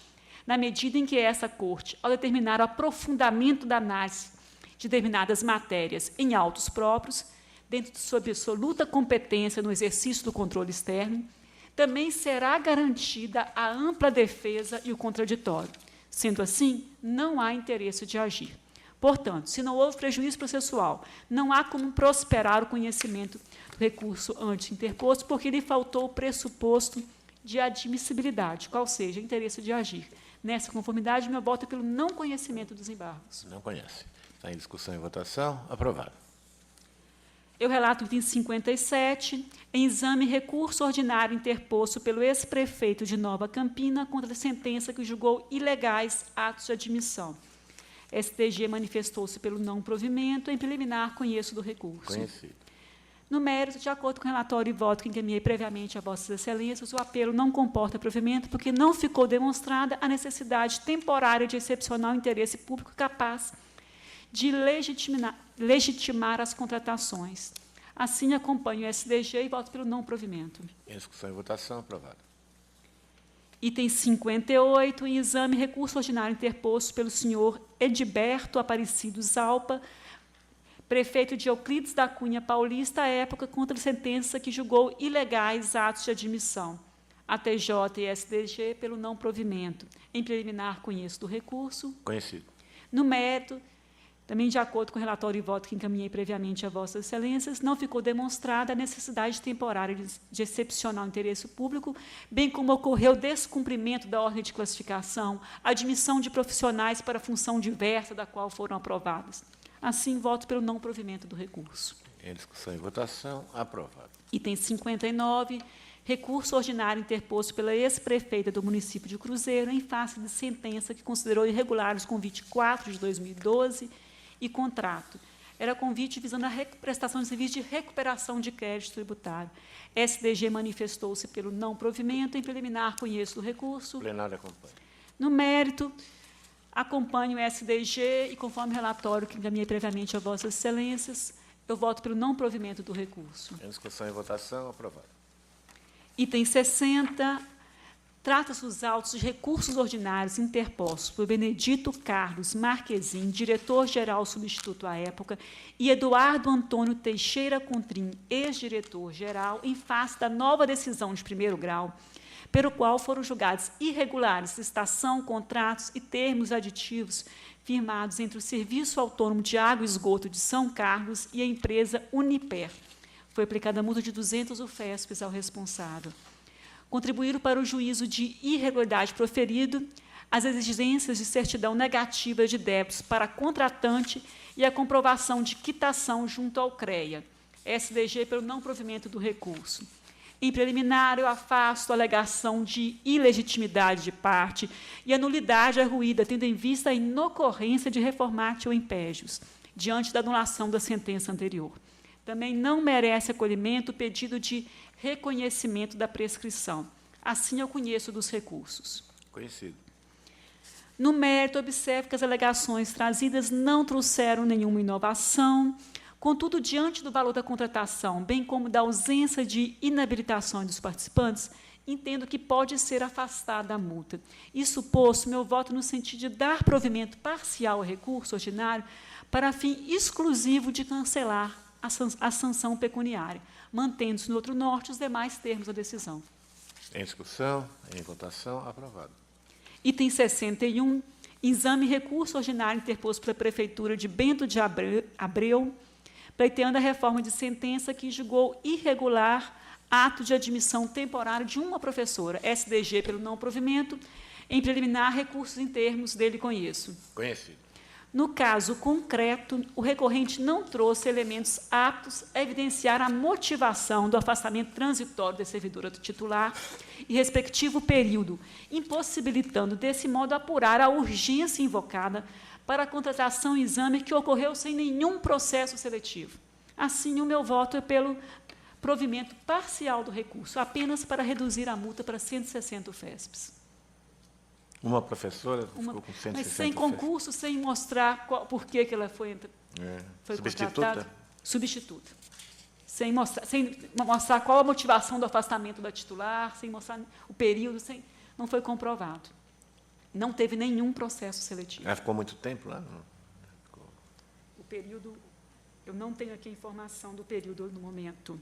na medida em que essa Corte, ao determinar o aprofundamento da análise de determinadas matérias em autos próprios, dentro de sua absoluta competência no exercício do controle externo, também será garantida a ampla defesa e o contraditório. Sendo assim, não há interesse de agir. Portanto, se não houve prejuízo processual, não há como prosperar o conhecimento do recurso antes interposto, porque lhe faltou o pressuposto de admissibilidade, qual seja, interesse de agir. Nessa conformidade, meu voto é pelo não conhecimento dos embargos. Não conhece. Está em discussão e votação, aprovado. Eu relato o item 57, em exame recurso ordinário interposto pelo ex-prefeito de Nova Campina contra a sentença que julgou ilegais atos de admissão. STG manifestou-se pelo não provimento, em preliminar conheço do recurso. Conhecido. No mérito, de acordo com o relatório e voto que encaminhei previamente a Vossas Excelências, o apelo não comporta provimento porque não ficou demonstrada a necessidade temporária de excepcional interesse público capaz de legitimar as contratações. Assim, acompanho o SDG e voto pelo não provimento. Em discussão e votação, aprovado. Item 58, em exame, recurso ordinário interposto pelo senhor Edberto Aparecido Zalpa, prefeito de Euclides da Cunha Paulista, à época, contra a sentença que julgou ilegais atos de admissão. A TJ e SDG pelo não provimento. Em preliminar, conheço do recurso. Conhecido. No mérito, também de acordo com o relatório e voto que encaminhei previamente a Vossas Excelências, não ficou demonstrada a necessidade temporária de excepcional interesse público, bem como ocorreu descumprimento da ordem de classificação, admissão de profissionais para função diversa da qual foram aprovadas. Assim, voto pelo não provimento do recurso. Em discussão e votação, aprovado. Item 59, recurso ordinário interposto pela ex-prefeita do município de Cruzeiro, em face de sentença que considerou irregular os convites 4 de 2012 e contrato. Era convite visando a prestação de serviço de recuperação de crédito tributário. SDG manifestou-se pelo não provimento. Em preliminar, conheço do recurso. O plenário acompanha. No mérito, acompanho o SDG e, conforme o relatório que encaminhei previamente a Vossas Excelências, eu voto pelo não provimento do recurso. Em discussão e votação, aprovado. Item 60, trata-se dos autos de recursos ordinários interpostos por Benedito Carlos Marquezin, diretor-geral substituto à época, e Eduardo Antônio Teixeira Contrim, ex-diretor-geral, em face da nova decisão de primeiro grau, pelo qual foram julgados irregulares licitação, contratos e termos aditivos firmados entre o Serviço Autônomo de Água e Esgoto de São Carlos e a empresa Uniper, Foi aplicada a multa de 200 UFESPs ao responsável. Contribuíram para o juízo de irregularidade proferido as exigências de certidão negativa de débitos para contratante e a comprovação de quitação junto ao CREA, SDG, pelo não provimento do recurso. Em preliminar, eu afasto a alegação de ilegitimidade de parte e a nulidade arruída, tendo em vista a inocorrência de reformatio impégios, diante da anulação da sentença anterior. Também não merece acolhimento o pedido de reconhecimento da prescrição. Assim, eu conheço dos recursos. Conhecido. No mérito, observo que as alegações trazidas não trouxeram nenhuma inovação. Contudo, diante do valor da contratação, bem como da ausência de inabilitação dos participantes, entendo que pode ser afastada a multa. Isso posto, meu voto no sentido de dar provimento parcial ao recurso ordinário para fim exclusivo de cancelar a sanção pecuniária, mantendo-se no outro norte os demais termos da decisão. Em discussão, em votação, aprovado. Item 61, exame recurso ordinário interposto pela Prefeitura de Bento de Abreu, pleiteando a reforma de sentença que julgou irregular ato de admissão temporária de uma professora, SDG pelo não provimento, em preliminar recursos em termos dele conheço. Conhecido. No caso concreto, o recorrente não trouxe elementos aptos a evidenciar a motivação do afastamento transitório da servidora do titular e respectivo período, impossibilitando, desse modo, apurar a urgência invocada para a contratação e exame que ocorreu sem nenhum processo seletivo. Assim, o meu voto é pelo provimento parcial do recurso, apenas para reduzir a multa para 160 UFESPs. Uma professora ficou com 160 Mas sem concurso, sem mostrar por que ela foi substituta? Contratada. Substituta. Sem mostrar qual a motivação do afastamento da titular, sem mostrar o período, não foi comprovado. Não teve nenhum processo seletivo. Ela ficou muito tempo lá? O período, eu não tenho aqui a informação do período no momento.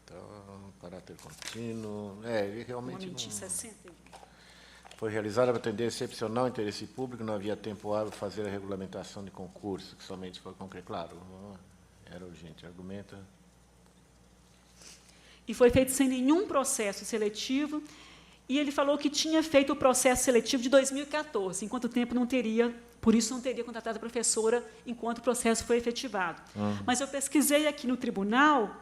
Então, caráter contínuo. Ele realmente não... 61. Foi realizada para atender excepcional interesse público, não havia tempo hábil para fazer a regulamentação de concurso, que somente foi concreto. Claro, era urgente. Argumenta. E foi feito sem nenhum processo seletivo, e ele falou que tinha feito o processo seletivo de 2014, enquanto tempo não teria, por isso não teria contratado a professora enquanto o processo foi efetivado. Mas eu pesquisei aqui no tribunal,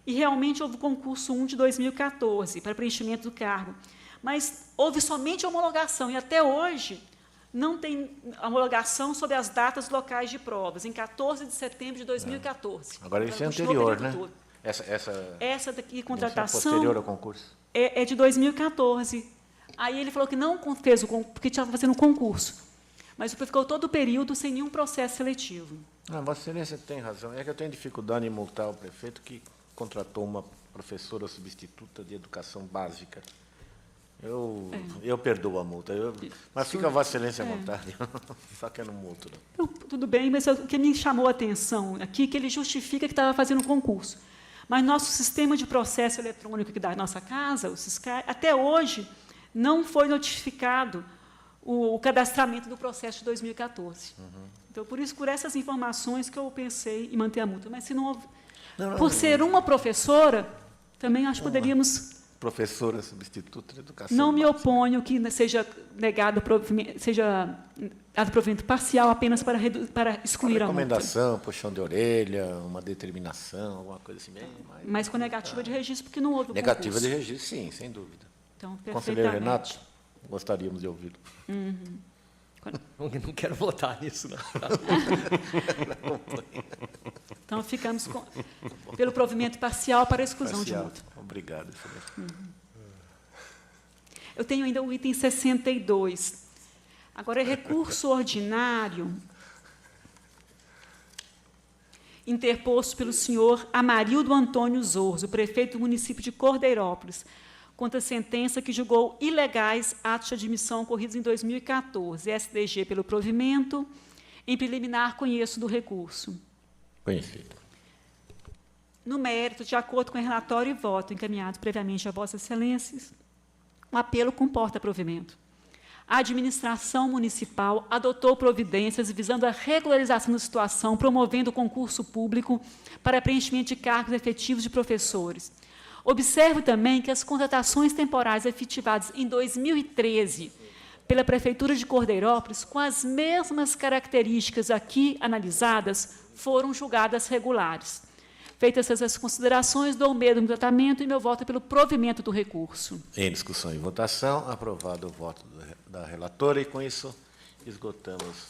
e realmente houve o concurso 1 de 2014, para preenchimento do cargo. Mas houve somente homologação, e até hoje não tem homologação sobre as datas locais de provas, em 14 de setembro de 2014. Agora, isso é Então, anterior, né? todo. Essa daqui, contratação, posterior ao concurso? É de 2014. Aí ele falou que não fez o concurso, porque estava fazendo um concurso. Mas ficou todo o período sem nenhum processo seletivo. Vossa Excelência tem razão. É que eu tenho dificuldade em multar o prefeito que contratou uma professora substituta de educação básica. Eu perdoo a multa, mas fica a Vossa Excelência à vontade, só que eu não multo. Não. Tudo bem, mas o que me chamou a atenção aqui é que ele justifica que estava fazendo um concurso. Mas nosso sistema de processo eletrônico aqui da nossa casa, o SISCAI, até hoje, não foi notificado o cadastramento do processo de 2014. Então, por essas informações que eu pensei em manter a multa. Mas se não houve... Por ser uma professora, também acho que poderíamos... Professora substituta de educação Não me básica. oponho que seja negado seja dado provimento parcial apenas para excluir a multa. Recomendação, puxão de orelha, uma determinação, alguma coisa assim. Mas com negativa de registro, porque não houve o Negativa concurso. de registro, sim, sem dúvida. Então, Conselheiro perfeitamente. Renato, gostaríamos de ouvi-lo. Não quero votar nisso, não. Então, ficamos pelo provimento parcial para exclusão de multa. Obrigado, Excelência. Eu tenho ainda o item 62. Agora, é recurso ordinário interposto pelo senhor Amarildo Antônio Zorzo, prefeito do município de Cordeirópolis, contra a sentença que julgou ilegais atos de admissão ocorridos em 2014, SDG pelo provimento, em preliminar conheço do recurso. Conhecido. No mérito, de acordo com o relatório e voto encaminhado previamente a Vossas Excelências, o apelo comporta provimento. a administração municipal adotou providências visando a regularização da situação, promovendo o concurso público para preenchimento de cargos efetivos de professores. Observe também que as contratações temporárias efetivadas em 2013 pela Prefeitura de Cordeirópolis, com as mesmas características aqui analisadas, foram julgadas regulares. Feitas essas considerações, dou o mesmo tratamento e meu voto é pelo provimento do recurso. Em discussão e votação, aprovado o voto da relatora, e com isso esgotamos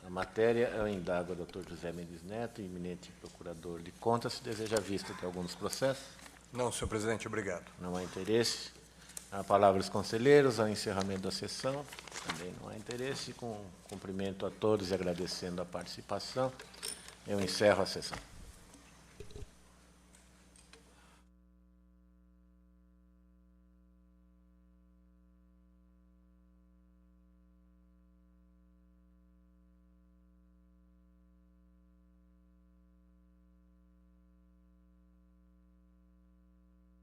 a matéria. Eu indago ao doutor José Mendes Neto, eminente procurador de contas, se deseja vista de alguns processos. Não, senhor presidente, obrigado. Não há interesse. A palavra aos conselheiros, ao encerramento da sessão. Também não há interesse. Com cumprimento a todos e agradecendo a participação, eu encerro a sessão.